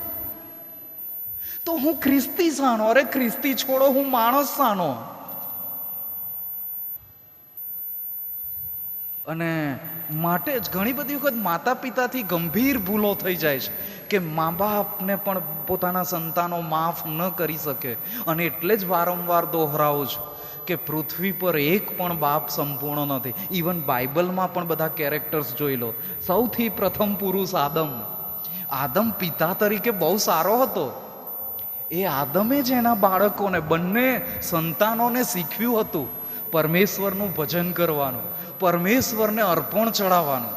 તો હું ખ્રિસ્તી સાનો? અરે ખ્રિસ્તી છોડો, હું માણસ સાનો? અને માટે જ ઘણી બધી વખત માતા પિતાથી ગંભીર ભૂલો થઈ જાય છે કે મા બાપને પણ પોતાના સંતાનો માફ ન કરી શકે. અને એટલે જ વારંવાર દોહરાવું છું કે પૃથ્વી પર એક પણ બાપ સંપૂર્ણ નથી. ઇવન બાઇબલમાં પણ બધા કેરેક્ટર્સ જોઈ લો. સૌથી પ્રથમ પુરુષ આદમ. આદમ પિતા તરીકે બહુ સારો હતો. એ આદમે જ એના બાળકોને, બંને સંતાનોને શીખવ્યું હતું પરમેશ્વરનું ભજન કરવાનું, પરમેશ્વરને અર્પણ ચડાવવાનું.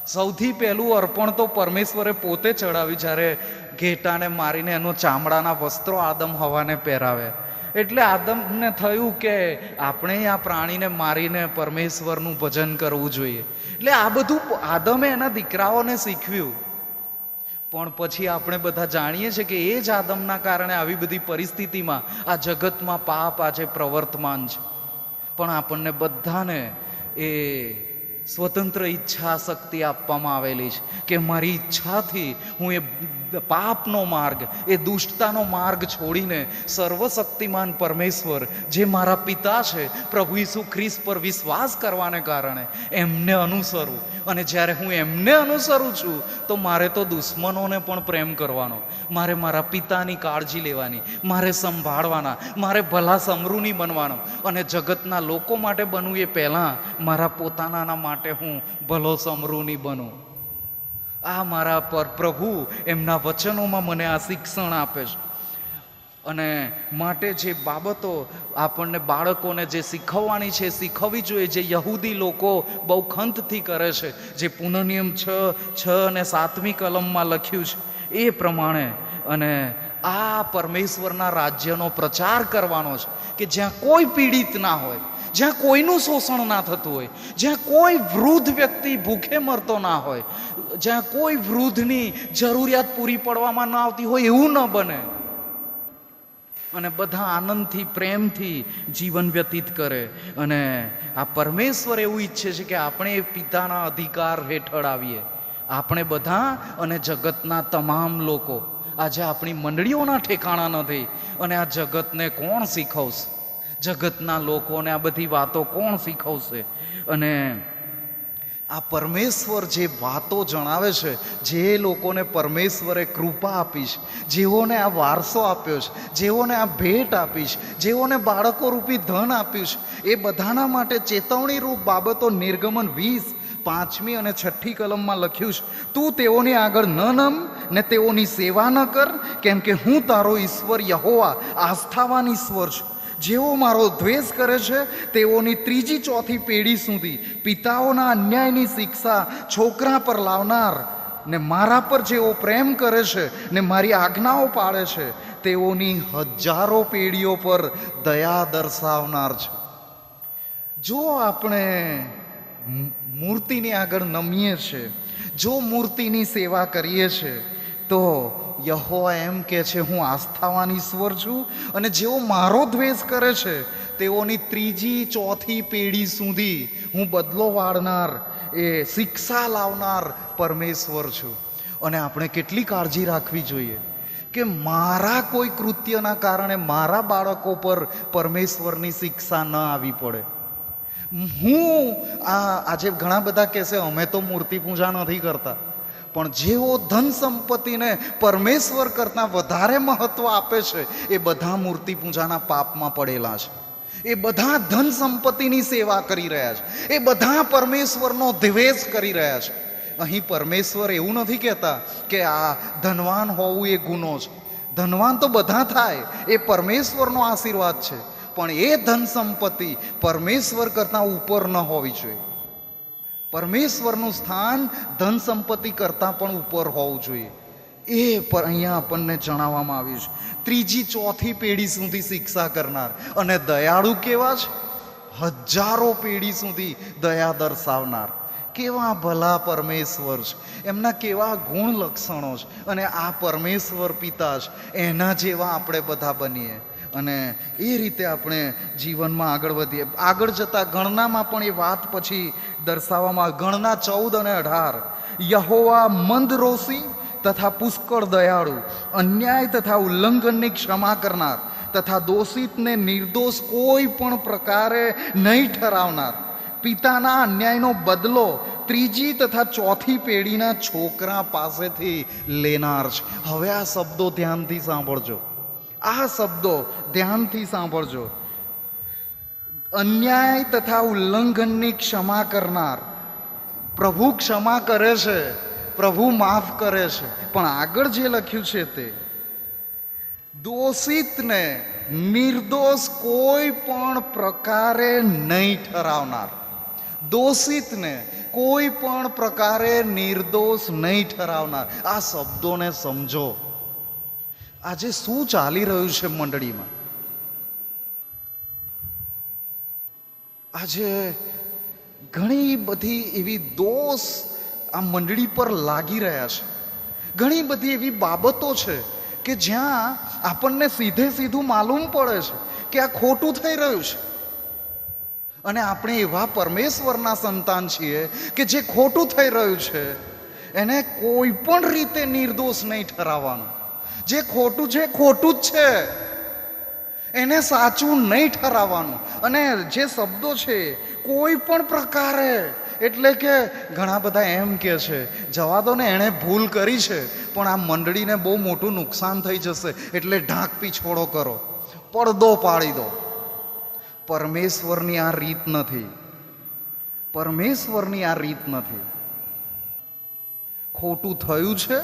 સૌથી પહેલું અર્પણ તો પરમેશ્વરે પોતે ચડાવ્યું જ્યારે ઘેટાને મારીને એનો ચામડાના વસ્ત્રો આદમ હવાને પહેરાવે. એટલે આદમને થયું કે આપણે આ પ્રાણીને મારીને પરમેશ્વરનું ભજન કરવું જોઈએ. એટલે આ બધું આદમે એના દીકરાઓને શીખવ્યું. પણ પછી આપણે બધા જાણીએ છીએ કે એ જ આદમના કારણે આવી બધી પરિસ્થિતિમાં આ જગતમાં પાપ આજે પ્રવર્તમાન છે. પણ આપણને બધાને એ સ્વતંત્ર ઈચ્છા શક્તિ આપવામાં આવેલી છે કે મારી ઈચ્છાથી હું એ પાપનો માર્ગ, એ દુષ્ટતાનો માર્ગ છોડીને સર્વશક્તિમાન પરમેશ્વર જે મારા પિતા છે, પ્રભુ ઈસુ ખ્રિસ્ત પર વિશ્વાસ કરવાને કારણે એમને અનુસરું. અને જ્યારે હું એમને અનુસરું છું તો મારે તો દુશ્મનોને પણ પ્રેમ કરવાનો, મારે મારા પિતાની કાળજી લેવાની, મારે સંભાળવાના, મારે ભલા સમૃદ્ધિ બનવાનો. અને જગતના લોકો માટે બનવું એ પહેલાં મારા પોતાના માટે હું ભલો સમૃદ્ધિ બનું. આ મારા પર પ્રભુ એમના વચનોમાં મને આ શિક્ષણ આપે છે. અને માટે જે બાબતો આપણને બાળકોને જે શીખવવાની છે શીખવવી જોઈએ. જે યહૂદી લોકો બહુ ખંતથી કરે છે, જે પુનઃનિયમ 6 અને 7મી કલમમાં લખ્યું છે એ પ્રમાણે. અને આ પરમેશ્વરના રાજ્યનો પ્રચાર કરવાનો છે કે જ્યાં કોઈ પીડિત ના હોય, જ્યાં કોઈનું શોષણ ના થતું હોય, જ્યાં કોઈ વૃદ્ધ વ્યક્તિ ભૂખે મરતો ના હોય, જ્યાં કોઈ વૃદ્ધની જરૂરિયાત પૂરી પાડવામાં ન આવતી હોય, એવું ન બને. અને બધા આનંદથી પ્રેમથી જીવન વ્યતીત કરે. અને આ પરમેશ્વર એવું ઈચ્છે છે કે આપણે એ પિતાના અધિકાર હેઠળ આવીએ, આપણે બધા અને જગતના તમામ લોકો. આજે આપણી મંડળીઓના ઠેકાણા નથી. અને આ જગતને કોણ શીખવશે? જગતના લોકોને આ બધી વાતો કોણ શીખવશે? અને આ પરમેશ્વર જે વાતો જણાવે છે, જે લોકોને પરમેશ્વરે કૃપા આપી છે, જેઓને આ વારસો આપ્યો છે, જેઓને આ ભેટ આપી છે, જેઓને બાળકો રૂપી ધન આપ્યું છે, એ બધાના માટે ચેતવણી રૂપ બાબતો નિર્ગમન 20:5 અને 6ઠી કલમમાં લખ્યું છે. તું તેઓની આગળ ન નમ ને તેઓની સેવા ન કર, કેમ કે હું તારો ઈશ્વર યહોવા આસ્થાવાન ઈશ્વર છું. જેઓ મારો દ્વેષ કરે છે તેઓની 3-4 પેઢી સુધી પિતાઓના અન્યાયની શિક્ષા છોકરા પર લાવનાર, ને મારા પર જેઓ પ્રેમ કરે છે ને મારી આજ્ઞાઓ પાળે છે તેઓની 1000 પેઢીઓ પર દયા દર્શાવનાર છે. જો આપણે મૂર્તિની આગળ નમીએ છીએ, જો મૂર્તિની સેવા કરીએ છીએ, તો યહોવા એમ કહે છે હું આસ્થાવાન ઈશ્વર છું. અને જેઓ મારો દ્વેષ કરે છે તેઓની 3-4 પેઢી સુધી હું બદલો વાળનાર, એ શિક્ષા લાવનાર પરમેશ્વર છું. અને આપણે કેટલી કાળજી રાખવી જોઈએ કે મારા કોઈ કૃત્યના કારણે મારા બાળકો પર પરમેશ્વરની શિક્ષા ન આવી પડે. હું આજે ઘણા બધા કહેશે અમે તો મૂર્તિ પૂજા નથી કરતા, પણ જેઓ ધન સંપત્તિને પરમેશ્વર કરતાં વધારે મહત્વ આપે છે એ બધા મૂર્તિ પૂજાના પાપમાં પડેલા છે. એ બધા ધન સંપત્તિની સેવા કરી રહ્યા છે, એ બધા પરમેશ્વરનો દ્વેષ કરી રહ્યા છે. અહીં પરમેશ્વર એવું નથી કહેતા કે આ ધનવાન હોવું એ ગુનો છે. ધનવાન તો બધા થાય, એ પરમેશ્વરનો આશીર્વાદ છે. પણ એ ધન સંપત્તિ પરમેશ્વર કરતાં ઉપર ન હોવી જોઈએ. પરમેશ્વરનું સ્થાન ધન સંપત્તિ કરતાં પણ ઉપર હોવું જોઈએ. એ અહીંયા આપણને જણાવવામાં આવ્યું છે. 3-4 પેઢી સુધી શિક્ષા કરનાર. અને દયાળુ કેવા છે? 1000 પેઢી સુધી દયા દર્શાવનાર. કેવા ભલા પરમેશ્વર છે, એમના કેવા ગુણ લક્ષણો છે. અને આ પરમેશ્વર પિતા છે, એના જેવા આપણે બધા બનીએ. અને એ રીતે આપણે જીવનમાં આગળ વધીએ. આગળ જતાં ગણનામાં પણ એ વાત પછી દર્શાવવામાં આવે. ગણના 14 અને 18. યહોવા મંદરોષી તથા પુષ્કળ દયાળુ, અન્યાય તથા ઉલ્લંઘનની ક્ષમા કરનાર, તથા દોષિતને નિર્દોષ કોઈ પણ પ્રકારે નહીં ઠરાવનાર, પિતાના અન્યાયનો બદલો 3જી તથા 4થી પેઢીના છોકરા પાસેથી લેનાર છે. હવે આ શબ્દો ધ્યાનથી સાંભળજો. આ શબ્દો ધ્યાનથી સાંભળજો. અન્યાય તથા ઉલ્લંઘનની ક્ષમા કરનાર. પ્રભુ ક્ષમા કરે છે, પ્રભુ માફ કરે છે, પણ આગળ જે લખ્યું છે તે દોષિતને નિર્દોષ કોઈ પણ પ્રકારે નહીં ઠરાવનાર. દોષિતને કોઈ પણ પ્રકારે નિર્દોષ નહીં ઠરાવનાર. આ શબ્દોને સમજો. આજે શું ચાલી રહ્યું છે મંડળીમાં? આજે ઘણી બધી એવી દોષ આ મંડળી પર લાગી રહ્યા છે. ઘણી બધી એવી બાબતો છે કે જ્યાં આપણને સીધે સીધું માલુમ પડે છે કે આ ખોટું થઈ રહ્યું છે. અને આપણે એવા પરમેશ્વરના સંતાન છીએ કે જે ખોટું થઈ રહ્યું છે એને કોઈ પણ રીતે નિર્દોષ નહીં ઠરાવવાનું. જે ખોટું છે ખોટું જ છે, એને સાચું નહીં ઠરાવવાનું. અને જે શબ્દો છે કોઈ પણ પ્રકારે, એટલે કે ઘણા બધા એમ કહે છે જવા દો ને, એણે ભૂલ કરી છે પણ આ મંડળીને બહુ મોટું નુકસાન થઈ જશે એટલે ઢાંક પીછોડો કરો, પડદો પાડી દો. પરમેશ્વરની આ રીત નથી. પરમેશ્વરની આ રીત નથી. ખોટું થયું છે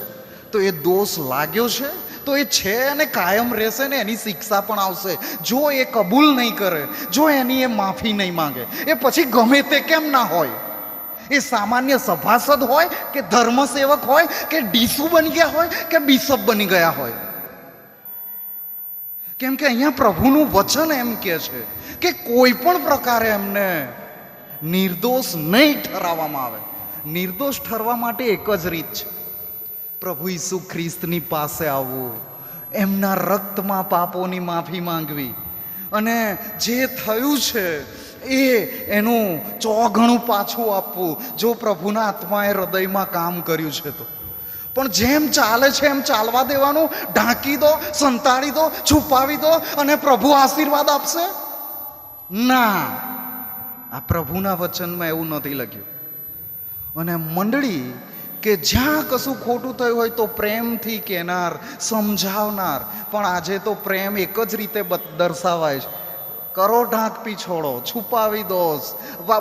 તો એ દોષ લાગ્યો છે તો એ છે અને કાયમ રહેશે ને એની શિક્ષા પણ આવશે. જો એ કબૂલ નહીં કરે, જો એની એ માફી નહીં માંગે, એ પછી ગમે તે કેમ ના હોય, એ સામાન્ય સભાસદ હોય કે ધર્મસેવક હોય કે ડીસુ બની ગયા હોય કે બિશપ બની ગયા હોય. કેમ કે અહીંયા પ્રભુનું વચન એમ કહે છે કે કોઈ પણ પ્રકારે એમને નિર્દોષ નહીં ઠરાવવામાં આવે. નિર્દોષ ઠરવા માટે એક જ રીત છે, પ્રભુ ઈસુ ખ્રિસ્તની પાસે આવવું, એમના રક્તમાં પાપોની માફી માંગવી અને જે થયું છે એનું ચોગણું પાછું આપવું, જો પ્રભુના આત્માએ હૃદયમાં કામ કર્યું છે તો. પણ જેમ ચાલે છે એમ ચાલવા દેવાનું, ઢાંકી દો, સંતાડી દો, છુપાવી દો અને પ્રભુ આશીર્વાદ આપશે? ના, આ પ્રભુના વચનમાં એવું નથી લખ્યું. અને મંડળી કે જ્યાં કશું ખોટું થયું હોય તો પ્રેમથી કહેનાર, સમજાવનાર. પણ આજે તો પ્રેમ એક જ રીતે દર્શાવાય છે, કરો ઢાંક પીછોડો, છુપાવી દો,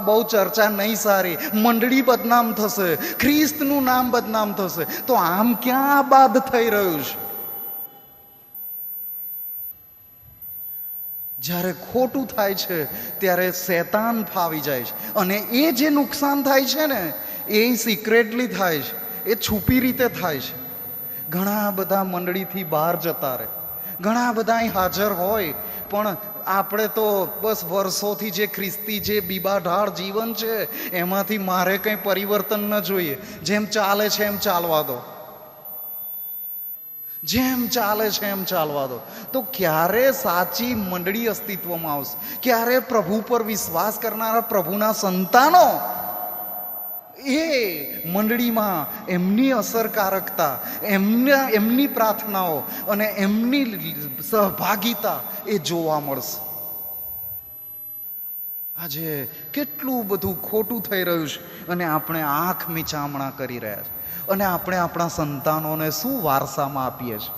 બહુ ચર્ચા નહીં સારી, મંડળી બદનામ થશે, ખ્રિસ્તનું નામ બદનામ થશે. તો આમ ક્યાં આબાદ થઈ રહ્યું છે? જ્યારે ખોટું થાય છે ત્યારે શૈતાન ફાવી જાય છે અને એ જે નુકસાન થાય છે ને એ સિક્રેટલી થાય છે, એ છુપી રીતે થાય છે. ઘણા બધા મંડળીથી બહાર જતા રહે, ઘણા બધા અહીં હાજર હોય પણ આપણે તો બસ વર્ષોથી જે ખ્રિસ્તી જે બીબાઢાળ જીવન છે એમાંથી મારે કંઈ પરિવર્તન ન જોઈએ. જેમ ચાલે છે એમ ચાલવા દો, જેમ ચાલે છે એમ ચાલવા દો. તો ક્યારે સાચી મંડળી અસ્તિત્વમાં આવશે? ક્યારે પ્રભુ પર વિશ્વાસ કરનારા પ્રભુના સંતાનો એ મંડળીમાં એમની અસરકારકતા, એમની પ્રાર્થનાઓ અને એમની સહભાગિતા એ જોવા મળશે? આજે કેટલું બધું ખોટું થઈ રહ્યું છે અને આપણે આંખ મીચામણા કરી રહ્યા છીએ. અને આપણે આપણા સંતાનોને શું વારસામાં આપીએ છીએ?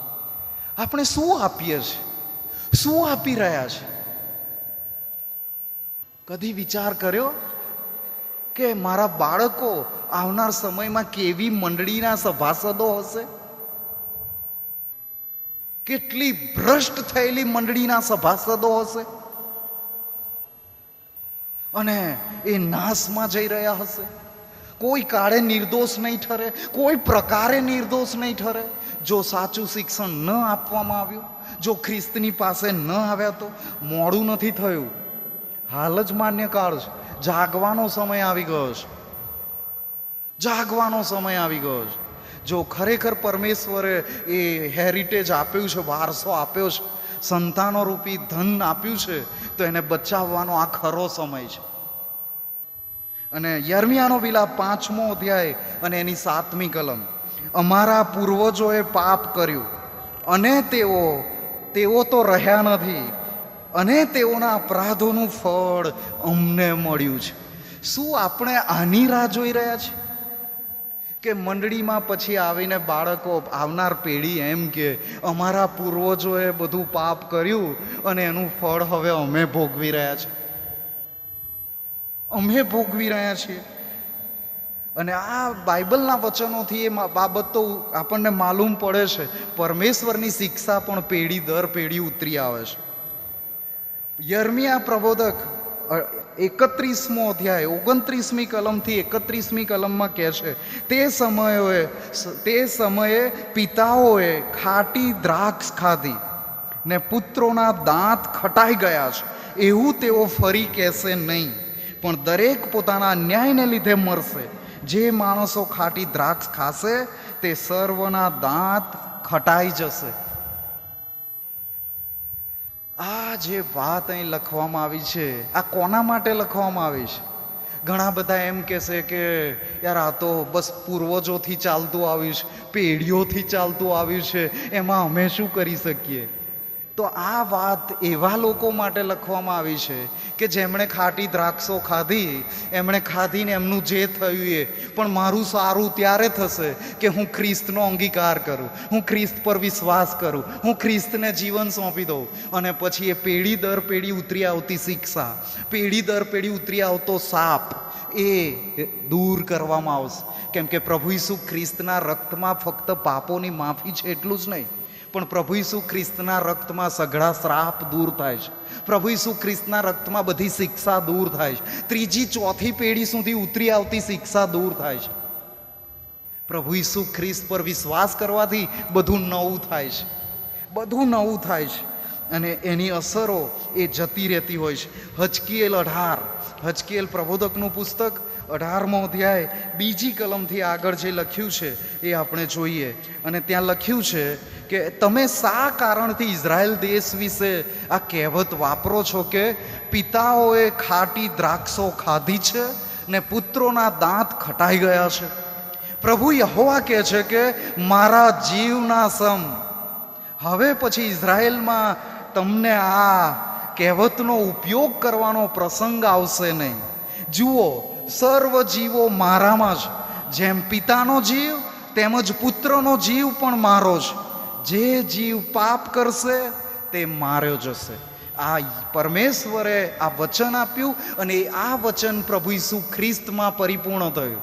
આપણે શું આપીએ છીએ? શું આપી રહ્યા છીએ? કદી વિચાર કર્યો કે મારા બાળકો આવનાર સમયમાં કેવી મંડળીના સભાસદો હશે? કેટલી ભ્રષ્ટ થયેલી મંડળીના સભાસદો હશે અને એ નાશમાં જઈ રહ્યા હશે. કોઈ કાળે નિર્દોષ નહીં ઠરે, કોઈ પ્રકારે નિર્દોષ નહીં ઠરે. જો સાચું શિક્ષણ ન આપવામાં આવ્યું, જો ખ્રિસ્તની પાસે ન આવ્યા તો મોડું નથી થયું, હાલ જ માન્ય કાળ છે. જાગવાનો સમય આવી ગયો છે, જાગવાનો સમય આવી ગયો છે. જો ખરેખર પરમેશ્વરે એ હેરિટેજ આપ્યું છે, વારસો આપ્યો છે, સંતાનો રૂપી ધન આપ્યું છે, તો એને બચાવવાનો આ ખરો સમય છે. અને યર્મિયાનો વિલાપ 5મો અધ્યાય અને એની 7મી કલમ. અમારા પૂર્વજોએ પાપ કર્યું અને તેઓ તો રહ્યા નથી અને તેઓના અપરાધોનું ફળ અમને મળ્યું છે. શું આપણે આની રાહ જોઈ રહ્યા છીએ કે મંડળીમાં પછી આવીને બાળકો, આવનાર પેઢી એમ કે અમારા પૂર્વજોએ બધું પાપ કર્યું અને એનું ફળ હવે અમે ભોગવી રહ્યા છીએ, અમે ભોગવી રહ્યા છીએ? અને આ બાઇબલના વચનોથી એ બાબત તો આપણને માલુમ પડે છે. પરમેશ્વરની શિક્ષા પણ પેઢી દર પેઢી ઉતરી આવે છે. યર્મિયા પ્રબોધક 31મો અધ્યાય 29મી કલમથી 31મી કલમમાં કહે છે, તે સમયે પિતાઓએ ખાટી દ્રાક્ષ ખાધી ને પુત્રોના દાંત ખટાઈ ગયા છે, એવું તેઓ ફરી કહેશે નહીં, પણ દરેક પોતાના ન્યાયને લીધે મરશે. જે માણસો ખાટી દ્રાક્ષ ખાશે તે સર્વના દાંત ખટાઈ જશે. આ જે વાત અહીં લખવામાં આવી છે, આ કોના માટે લખવામાં આવી છે? ઘણા બધા એમ કહેશે કે યાર આ તો બસ પૂર્વજોથી ચાલતું આવ્યું છે, પેઢીઓથી ચાલતું આવ્યું છે, એમાં અમે શું કરી શકીએ? તો આ વાત એવા લોકો માટે લખવામાં આવી છે કે જેમણે ખાટી દ્રાક્ષો ખાધી, એમણે ખાધીને એમનું જે થયું એ, પણ મારું સારું ત્યારે થશે કે હું ખ્રિસ્તનો અંગીકાર કરું, હું ખ્રિસ્ત પર વિશ્વાસ કરું, હું ખ્રિસ્તને જીવન સોંપી દઉં. અને પછી એ પેઢી દર પેઢી ઉતરી આવતી શિક્ષા, પેઢી દર પેઢી ઉતરી આવતો સાપ, એ દૂર કરવામાં આવશે. કેમ કે પ્રભુ ઈસુ ખ્રિસ્તના રક્તમાં ફક્ત પાપોની માફી છે એટલું જ નહીં, પણ પ્રભુ ઈસુ ખ્રિસ્તના રક્તમાં સઘળા શ્રાપ દૂર થાય છે. પ્રભુ ઈસુ ખ્રિસ્તના રક્તમાં બધી શિક્ષા દૂર થાય છે. ત્રીજી ચોથી પેઢી સુધી ઉતરી આવતી શિક્ષા દૂર થાય છે. પ્રભુ ઈસુ ખ્રિસ્ત પર વિશ્વાસ કરવાથી બધું નવું થાય છે, બધું નવું થાય છે. અને એની અસરો એ જતી રહેતી હોય છે. હજકીએલ 18, હજકીએલ પ્રબોધકનું પુસ્તક 18મો અધ્યાય 2જી કલમથી આગળ જે લખ્યું છે એ આપણે જોઈએ. અને ત્યાં લખ્યું છે કે તમે શા કારણથી ઇઝરાયલ દેશ વિશે આ કહેવત વાપરો છો કે પિતાઓએ ખાટી દ્રાક્ષો ખાધી છે ને પુત્રોના દાંત ખટાઈ ગયા છે? પ્રભુ યહોવા કહે છે કે મારા જીવના સમ હવે પછી ઇઝરાયલમાં તમને આ કહેવતનો ઉપયોગ કરવાનો પ્રસંગ આવશે નહીં. જુઓ, સર્વ જીવો મારામાં જ, જેમ પિતાનો જીવ તેમજ પુત્રનો જીવ પણ મારો જ. જે જીવ પાપ કરશે તે માર્યો જશે. આ પરમેશ્વરે આ વચન આપ્યું અને આ વચન પ્રભુ ઈસુ ખ્રિસ્તમાં પરિપૂર્ણ થયું.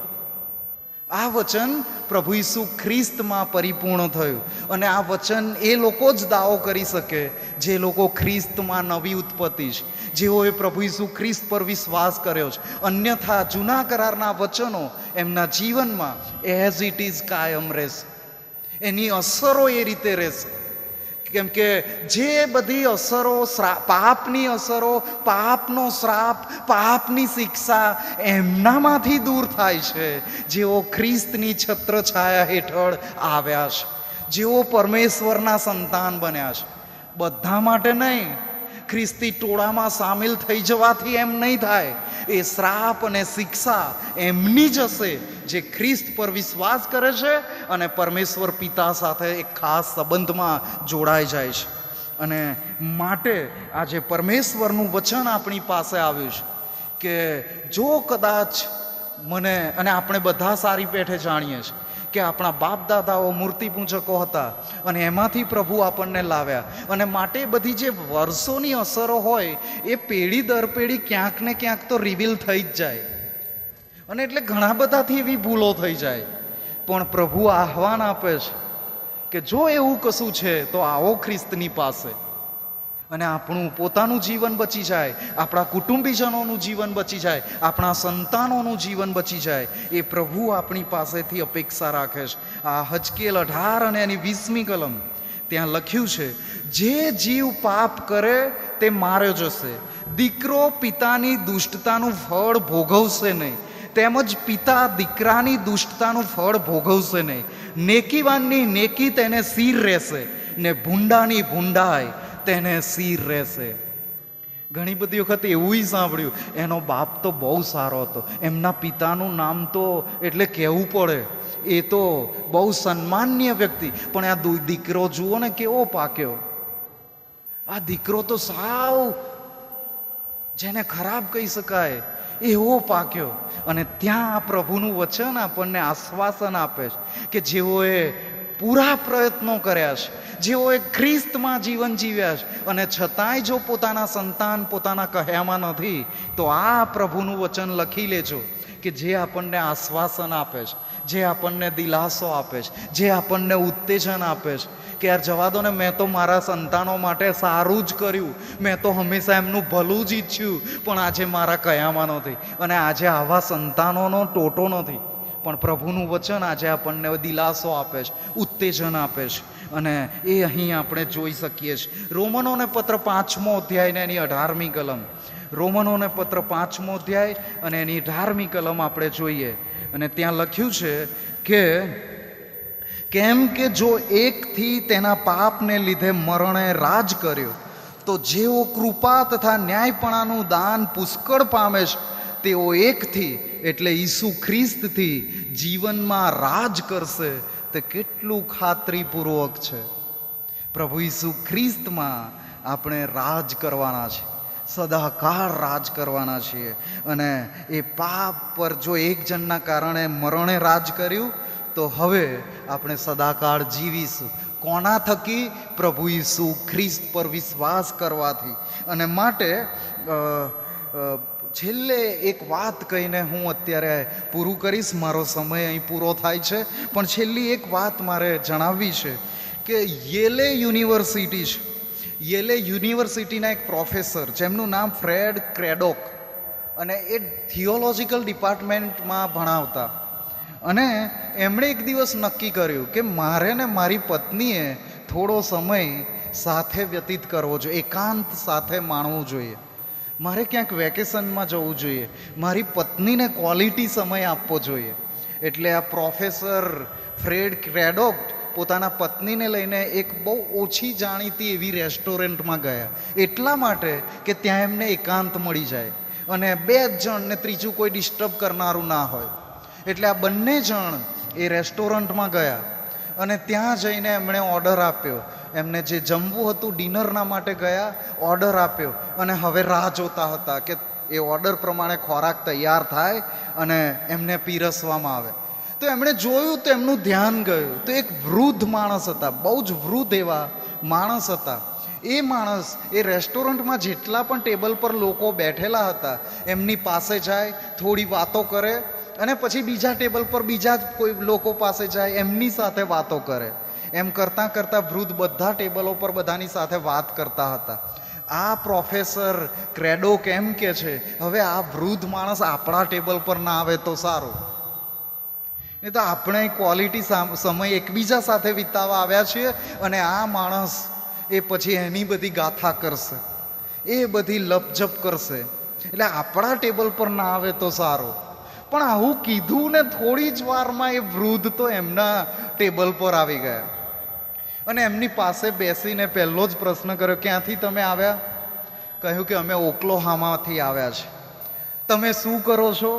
આ વચન પ્રભુ ઈસુ ખ્રિસ્તમાં પરિપૂર્ણ થયું. અને આ વચન એ લોકો જ દાવો કરી શકે જે લોકો ખ્રિસ્તમાં નવી ઉત્પત્તિ છે, જેઓએ પ્રભુ ઈસુ ખ્રિસ્ત પર વિશ્વાસ કર્યો છે. અન્યથા જૂના કરારના વચનો એમના જીવનમાં એઝ ઇટ ઇઝ કાયમ રહેશે, એની અસરો એ રીતે રહેશે. કેમ કે જે બધી અસરો, પાપની અસરો, પાપનો શ્રાપ, પાપની શિક્ષા એમનામાંથી દૂર થાય છે જેઓ ખ્રિસ્તની છત્રછાયા હેઠળ આવ્યા છે, જેઓ પરમેશ્વરના સંતાન બન્યા છે. બધા માટે નહીં, ખ્રિસ્તી ટોળામાં સામેલ થઈ જવાથી એમ નહીં થાય. એ શ્રાપ અને શિક્ષા એમની જ હશે જે ખ્રિસ્ત પર વિશ્વાસ કરે છે અને પરમેશ્વર પિતા સાથે એક ખાસ સંબંધમાં જોડાઈ જાય છે. અને માટે આજે પરમેશ્વરનું વચન આપણી પાસે આવ્યું છે કે જો કદાચ મને, અને આપણે બધા સારી પેઠે જાણીએ છીએ કે આપણા બાપ દાદાઓ મૂર્તિ પૂજકો હતા અને એમાંથી પ્રભુ આપણને લાવ્યા. અને માટે બધી જે વર્ષોની અસરો હોય એ પેઢી દર પેઢી ક્યાંક ને ક્યાંક તો રિવીલ થઈ જ જાય. અને એટલે ઘણા બધાથી એવી ભૂલો થઈ જાય. પણ પ્રભુ આહવાન આપે છે કે જો એવું કશું છે તો આવો ખ્રિસ્તની પાસે, અને આપણું પોતાનું જીવન બચી જાય, આપણા કુટુંબીજનોનું જીવન બચી જાય, આપણા સંતાનોનું જીવન બચી જાય, એ પ્રભુ આપણી પાસેથી અપેક્ષા રાખે છે. આ હજકીએલ 18 અને એની 20મી કલમ, ત્યાં લખ્યું છે, જે જીવ પાપ કરે તે માર્યો જશે. દીકરો પિતાની દુષ્ટતાનું ફળ ભોગવશે નહીં, તેમજ પિતા દીકરાની દુષ્ટતાનું ફળ ભોગવશે નહીં. નેકીવાનની નેકી તેને શિર રહેશે ને ભૂંડાની ભૂંડાઈ તેને શિર રહેશે. ઘણી બધી વખત એવું સાંભળ્યું, એનો બાપ તો બહુ સારો હતો, એમના પિતાનું નામ તો એટલે કહેવું પડે, એ તો બહુ સન્માનીય વ્યક્તિ, પણ આ દીકરો જુઓ ને કેવો પાક્યો. આ દીકરો તો સાવ જેને ખરાબ કહી શકાય એવો પાક્યો. અને ત્યાં આ પ્રભુનું વચન આપણને આશ્વાસન આપે છે કે જેઓએ પૂરા પ્રયત્નો કર્યા છે, જેઓએ ખ્રિસ્તમાં જીવન જીવ્યા છે, અને છતાંય જો પોતાના સંતાન પોતાના કહ્યામાં નથી, તો આ પ્રભુનું વચન લખી લેજો કે જે આપણને આશ્વાસન આપે છે, જે આપણને દિલાસો આપે છે, જે આપણને ઉત્તેજન આપે છે કે યાર જવા દો ને, મેં તો મારા સંતાનો માટે સારું જ કર્યું, મેં તો હંમેશા એમનું ભલું જ ઈચ્છ્યું, પણ આજે મારા કયામાં નથી અને આજે આવા સંતાનોનો ટોટો નથી. પણ પ્રભુનું વચન આજે આપણને દિલાસો આપે છે, ઉત્તેજન આપે છે. અને એ અહીં આપણે જોઈ શકીએ છીએ. રોમનોને પત્ર 5મો અધ્યાય ને એની 18મી કલમ, રોમનોને પત્ર 5મો અધ્યાય અને એની 18મી કલમ આપણે જોઈએ. અને ત્યાં લખ્યું છે કે કેમ કે જો એકથી તેના પાપને લીધે મરણે રાજ કર્યો, તો તો જેઓ કૃપા તથા ન્યાયપણાનું દાન પુષ્કળ પામે છે તેઓ એકથી એટલે ઈસુ ખ્રિસ્તથી જીવનમાં રાજ કરશે. તે કેટલું ખાતરીપૂર્વક છે. પ્રભુ ઈસુ ખ્રિસ્તમાં આપણે રાજ કરવાના છે, સદાકાળ રાજ કરવાના છીએ. અને એ પાપ પર જો એક જણના કારણે મરણે રાજ કર્યું, તો હવે આપણે સદાકાળ જીવીશું. કોના થકી? પ્રભુ ઈસુ ખ્રિસ્ત પર વિશ્વાસ કરવાથી. અને માટે છેલ્લે એક વાત કહીને હું અત્યારે પૂરું કરીશ. મારો સમય અહીં પૂરો થાય છે, પણ છેલ્લી એક વાત મારે જણાવવી છે કે યેલે યુનિવર્સિટી છે. યેલે યુનિવર્સિટીના એક પ્રોફેસર, જેમનું નામ ફ્રેડ ક્રેડોક, અને એ થિયોલોજીકલ ડિપાર્ટમેન્ટમાં ભણાવતા. અને એમણે એક દિવસ નક્કી કર્યું કે મારે ને મારી પત્નીએ થોડો સમય સાથે વ્યતીત કરવો જોઈએ, એકાંત સાથે માણવું જોઈએ. મારે ક્યાંક વેકેશનમાં જવું જોઈએ, મારી પત્નીને ક્વોલિટી સમય આપવો જોઈએ. એટલે આ પ્રોફેસર ફ્રેડ ક્રેડોક પોતાના પત્નીને લઈને એક બહુ ઓછી જાણીતી એવી રેસ્ટોરન્ટમાં ગયા, એટલા માટે કે ત્યાં એમને એકાંત મળી જાય અને 2 જણ ને ત્રીજું કોઈ ડિસ્ટર્બ કરનારું ના હોય. એટલે આ બંને જણ એ રેસ્ટોરન્ટમાં ગયા અને ત્યાં જઈને એમણે ઓર્ડર આપ્યો. એમને જે જમવું હતું, ડિનરના માટે ગયા, ઓર્ડર આપ્યો અને હવે રાહ જોતા હતા કે એ ઓર્ડર પ્રમાણે ખોરાક તૈયાર થાય અને એમને પીરસવામાં આવે. તો એમણે જોયું તો એમનું ધ્યાન ગયું. તો એક વૃદ્ધ માણસ હતા, બહુ જ વૃદ્ધ એવા માણસ હતા. એ માણસ એ રેસ્ટોરન્ટમાં જેટલા પણ ટેબલ પર લોકો બેઠેલા હતા એમની પાસે જાય, થોડી વાતો કરે અને પછી બીજા ટેબલ પર બીજા કોઈ લોકો પાસે જાય, એમની સાથે વાતો કરે. એમ કરતાં કરતાં વૃદ્ધ બધા ટેબલો પર બધાની સાથે વાત કરતા હતા. આ પ્રોફેસર ક્રેડોક એમ કે છે, હવે આ વૃદ્ધ માણસ આપણા ટેબલ પર ના આવે તો સારું. નહીં તો આપણે ક્વોલિટી સમય એકબીજા સાથે વિતાવવા આવ્યા છીએ અને આ માણસ એ પછી એની બધી ગાથા કરશે, એ બધી લપજપ કરશે. એટલે આપણા ટેબલ પર ના આવે તો સારું. પણ આવું કીધું ને થોડી જ વારમાં એ વૃદ્ધ તો એમના ટેબલ પર આવી ગયા અને એમની પાસે બેસીને પહેલો જ પ્રશ્ન કર્યો, ક્યાંથી તમે આવ્યા? કહ્યું કે અમે ઓક્લોહામાથી આવ્યા છે. તમે શું કરો છો?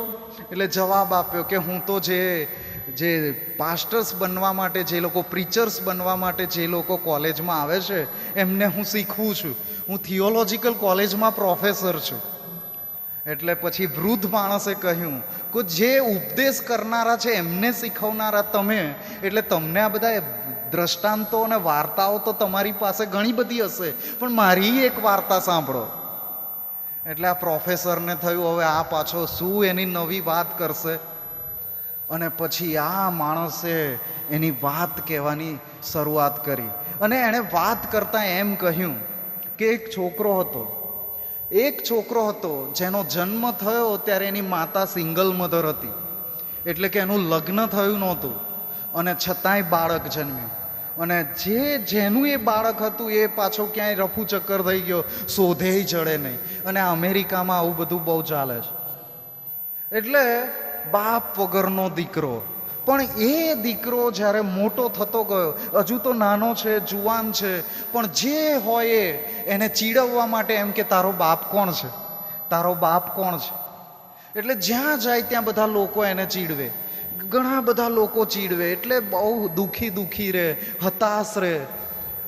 એટલે જવાબ આપ્યો કે હું તો જે પાસ્ટર્સ બનવા માટે, જે લોકો પ્રીચર્સ બનવા માટે જે લોકો કોલેજમાં આવે છે એમને હું શીખવું છું. હું થિયોલોજીકલ કોલેજમાં પ્રોફેસર છું. એટલે પછી વૃદ્ધ માણસે કહ્યું કે જે ઉપદેશ કરનારા છે એમને શીખવનારા તમે, એટલે તમને આ બધા દ્રષ્ટાંતો અને વાર્તાઓ તો તમારી પાસે ઘણી બધી હશે, પણ મારી એક વાર્તા સાંભળો. એટલે આ પ્રોફેસરને થયું હવે આ પાછો શું એની નવી વાત કરશે. અને પછી આ માણસે એની વાત કહેવાની શરૂઆત કરી અને એણે વાત કરતાં એમ કહ્યું કે એક છોકરો હતો જેનો જન્મ થયો ત્યારે એની માતા સિંગલ મધર હતી, એટલે કે એનું લગ્ન થયું નહોતું અને છતાંય બાળક જન્મ્યું. અને જેનું એ બાળક હતું એ પાછો ક્યાંય રફુ ચક્કર થઈ ગયો, શોધેય જડે નહીં. અને અમેરિકામાં આવું બધું બહુ ચાલે છે. એટલે બાપ વગરનો દીકરો. પણ એ દીકરો જ્યારે મોટો થતો ગયો, હજુ તો નાનો છે, જુવાન છે, પણ જે હોય એને ચીડવવા માટે એમ કે તારો બાપ કોણ છે, તારો બાપ કોણ છે. એટલે જ્યાં જાય ત્યાં બધા લોકો એને ચીડવે, ઘણા બધા લોકો ચીડવે. એટલે બહુ દુઃખી રહે, હતાશ રહે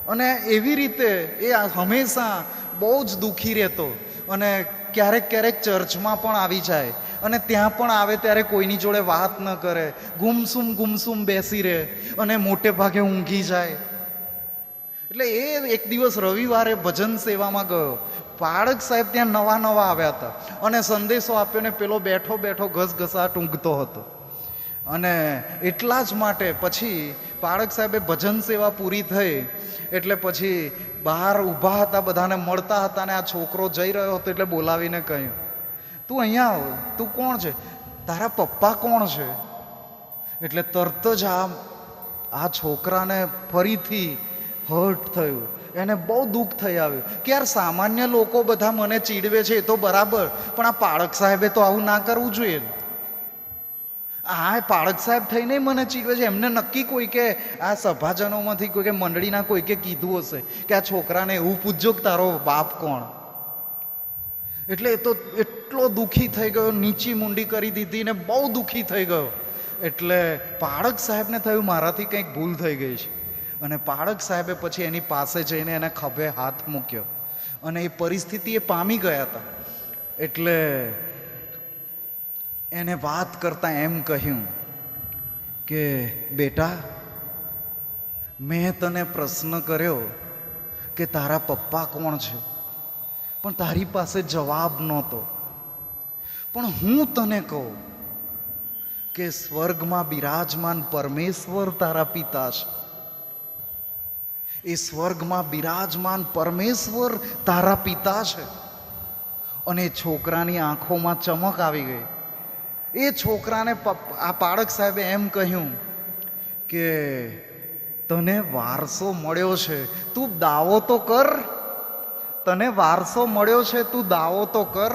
અને એવી રીતે એ હંમેશા બહુ જ દુઃખી રહેતો. અને ક્યારેક ચર્ચમાં પણ આવી જાય અને ત્યાં પણ આવે ત્યારે કોઈની જોડે વાત ન કરે, ગુમસુમ બેસી રહે અને મોટે ભાગે ઊંઘી જાય. એટલે એ એક દિવસ રવિવારે ભજન સેવામાં ગયો. પાળક સાહેબ ત્યાં નવા આવ્યા હતા અને સંદેશો આપ્યો ને પેલો બેઠો ઘસઘસાટ ઊંઘતો હતો. અને એટલા જ માટે પછી પાળક સાહેબે ભજન સેવા પૂરી થઈ એટલે પછી બહાર ઊભા હતા, બધાને મળતા હતા ને આ છોકરો જઈ રહ્યો હતો એટલે બોલાવીને કહ્યું, તું અહીંયા આવ, તું કોણ છે, તારા પપ્પા કોણ છે? એટલે તરત જ આ છોકરાને ફરીથી હર્ટ થયું, એને બહુ દુઃખ થઈ આવ્યું કે યાર સામાન્ય લોકો બધા મને ચીડવે છે એ તો બરાબર, પણ આ પાળક સાહેબે તો આવું ના કરવું જોઈએ. આ પાળક સાહેબ થઈને મને ચીડવે છે. એમને નક્કી કોઈ કે આ સભાજનોમાંથી કોઈ કે મંડળીના કોઈકે કીધું હશે કે આ છોકરાને એવું પૂછજો કે તારો બાપ કોણ. એટલે એ તો એટલો દુઃખી થઈ ગયો, નીચી મુંડી કરી દીધી ને બહુ દુઃખી થઈ ગયો. એટલે પાળક સાહેબને થયું મારાથી કંઈક ભૂલ થઈ ગઈ છે. અને પાળક સાહેબે પછી એની પાસે જઈને એને ખભે હાથ મૂક્યો અને એ પરિસ્થિતિ એ પામી ગયા હતા. એટલે એને વાત કરતા એમ કહ્યું કે બેટા, મેં તને પ્રશ્ન કર્યો કે તારા પપ્પા કોણ છે, પણ તારી પાસે જવાબ નહોતો. પણ હું તને કહું કે સ્વર્ગમાં બિરાજમાન પરમેશ્વર તારા પિતા છે. એ સ્વર્ગમાં બિરાજમાન પરમેશ્વર તારા પિતા છે. અને છોકરાની આંખોમાં ચમક આવી ગઈ. એ છોકરાને આ પાળક સાહેબે એમ કહ્યું કે તને વારસો મળ્યો છે, તું દાવો તો કર. તને વારસો મળ્યો છે, તું દાવો તો કર.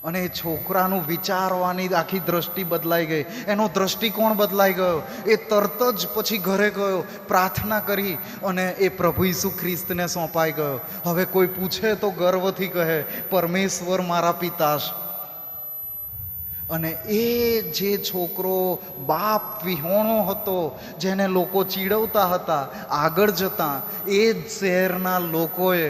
અને એ છોકરાનું વિચારવાની આખી દ્રષ્ટિ બદલાઈ ગઈ, એનો દ્રષ્ટિકોણ બદલાઈ ગયો. એ તરત જ પછી ઘરે ગયો, પ્રાર્થના કરી અને એ પ્રભુ ઈસુ ખ્રિસ્તને સોંપાઈ ગયો. હવે કોઈ પૂછે તો ગર્વથી કહે પરમેશ્વર મારા પિતા છે. અને એ જે છોકરો બાપ વિહોણો હતો, જેને લોકો ચીડવતા હતા, આગળ જતા એ જ શહેરના લોકોએ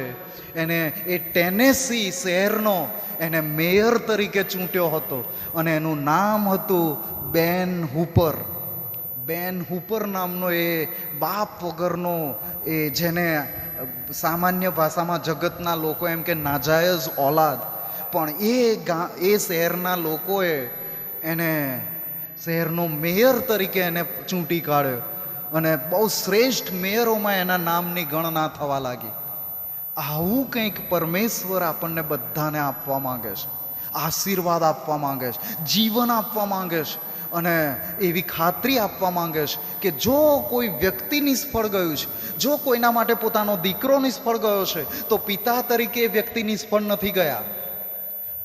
એને એ ટેનેસી શહેરનો એને મેયર તરીકે ચૂંટ્યો હતો. અને એનું નામ હતું બેન હૂપર. બેન હૂપર નામનો એ બાપ વગરનો, એ જેને સામાન્ય ભાષામાં જગતના લોકો એમ કે નાજાયજ ઓલાદ, પણ એ શહેરના લોકોએ એને શહેરનો મેયર તરીકે એને ચૂંટી કાઢ્યો. અને બહુ શ્રેષ્ઠ મેયરોમાં એના નામની ગણના થવા લાગી. આવું કંઈક પરમેશ્વર આપણને બધાને આપવા માંગે છે, આશીર્વાદ આપવા માંગે છે, જીવન આપવા માંગે છે. અને એવી ખાતરી આપવા માંગે છે કે જો કોઈ વ્યક્તિ નિષ્ફળ ગયું છે, જો કોઈના માટે પોતાનો દીકરો નિષ્ફળ ગયો છે, તો પિતા તરીકે એ વ્યક્તિ નિષ્ફળ નથી ગયા.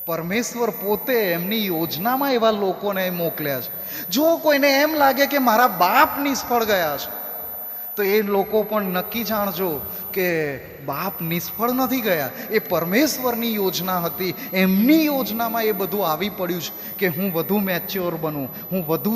પરમેશ્વર પોતે એમની યોજનામાં એવા લોકોને મોકલ્યા છે. જો કોઈને એમ લાગે કે મારા બાપ નિષ્ફળ ગયા છે, તો એ લોકો પણ નક્કી જાણજો કે બાપ નિષ્ફળ નથી ગયા. એ પરમેશ્વરની યોજના હતી. એમની યોજનામાં એ બધું આવી પડ્યું છે કે હું વધુ મેચ્યોર બનું, હું વધુ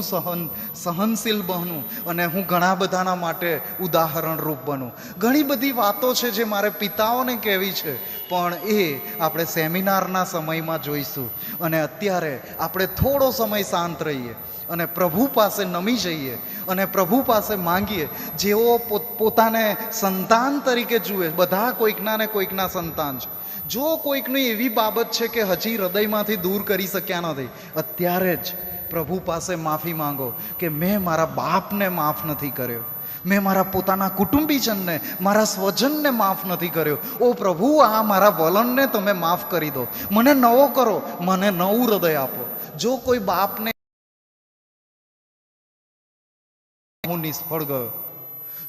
સહનશીલ બનું અને હું ઘણા બધાના માટે ઉદાહરણરૂપ બનું. ઘણી બધી વાતો છે જે મારે પિતાઓને કહેવી છે, પણ એ આપણે સેમિનારના સમયમાં જોઈશું. અને અત્યારે આપણે થોડો સમય શાંત રહીએ અને પ્રભુ પાસે નમી જઈએ અને પ્રભુ પાસે માંગીએ. જેઓ પોતાને સંતાન તરીકે જુએ, બધા કોઈકના ને કોઈકના સંતાન છે. જો કોઈકની એવી બાબત છે કે હજી હૃદયમાંથી દૂર કરી શક્યા નથી, અત્યારે જ પ્રભુ પાસે માફી માંગો કે મેં મારા બાપને માફ નથી કર્યો, મેં મારા પોતાના કુટુંબીજનને, મારા સ્વજનને માફ નથી કર્યો. ઓ પ્રભુ, આ મારા વલણને તમે માફ કરી દો, મને નવો કરો, મને નવું હૃદય આપો. જો કોઈ બાપને હું નિષ્ફળ ગયો,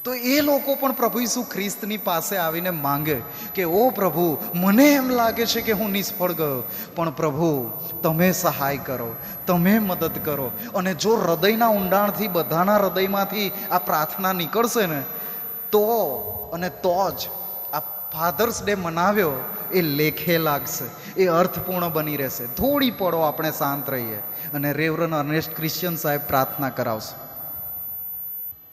તો એ લોકો પણ પ્રભુ ઈસુ ખ્રિસ્તની પાસે આવીને માંગે કે ઓ પ્રભુ, મને એમ લાગે છે કે હું નિષ્ફળ ગયો, પણ પ્રભુ તમે સહાય કરો, તમે મદદ કરો. અને જો હૃદયના ઊંડાણથી, બધાના હૃદયમાંથી આ પ્રાર્થના નીકળશે ને, તો જ આ ફાધર્સ ડે મનાવ્યો એ લેખે લાગશે, એ અર્થપૂર્ણ બની રહેશે. થોડી પળો આપણે શાંત રહીએ અને રેવરન અર્નેસ્ટ ક્રિશ્ચિયન સાહેબ પ્રાર્થના કરાવશે.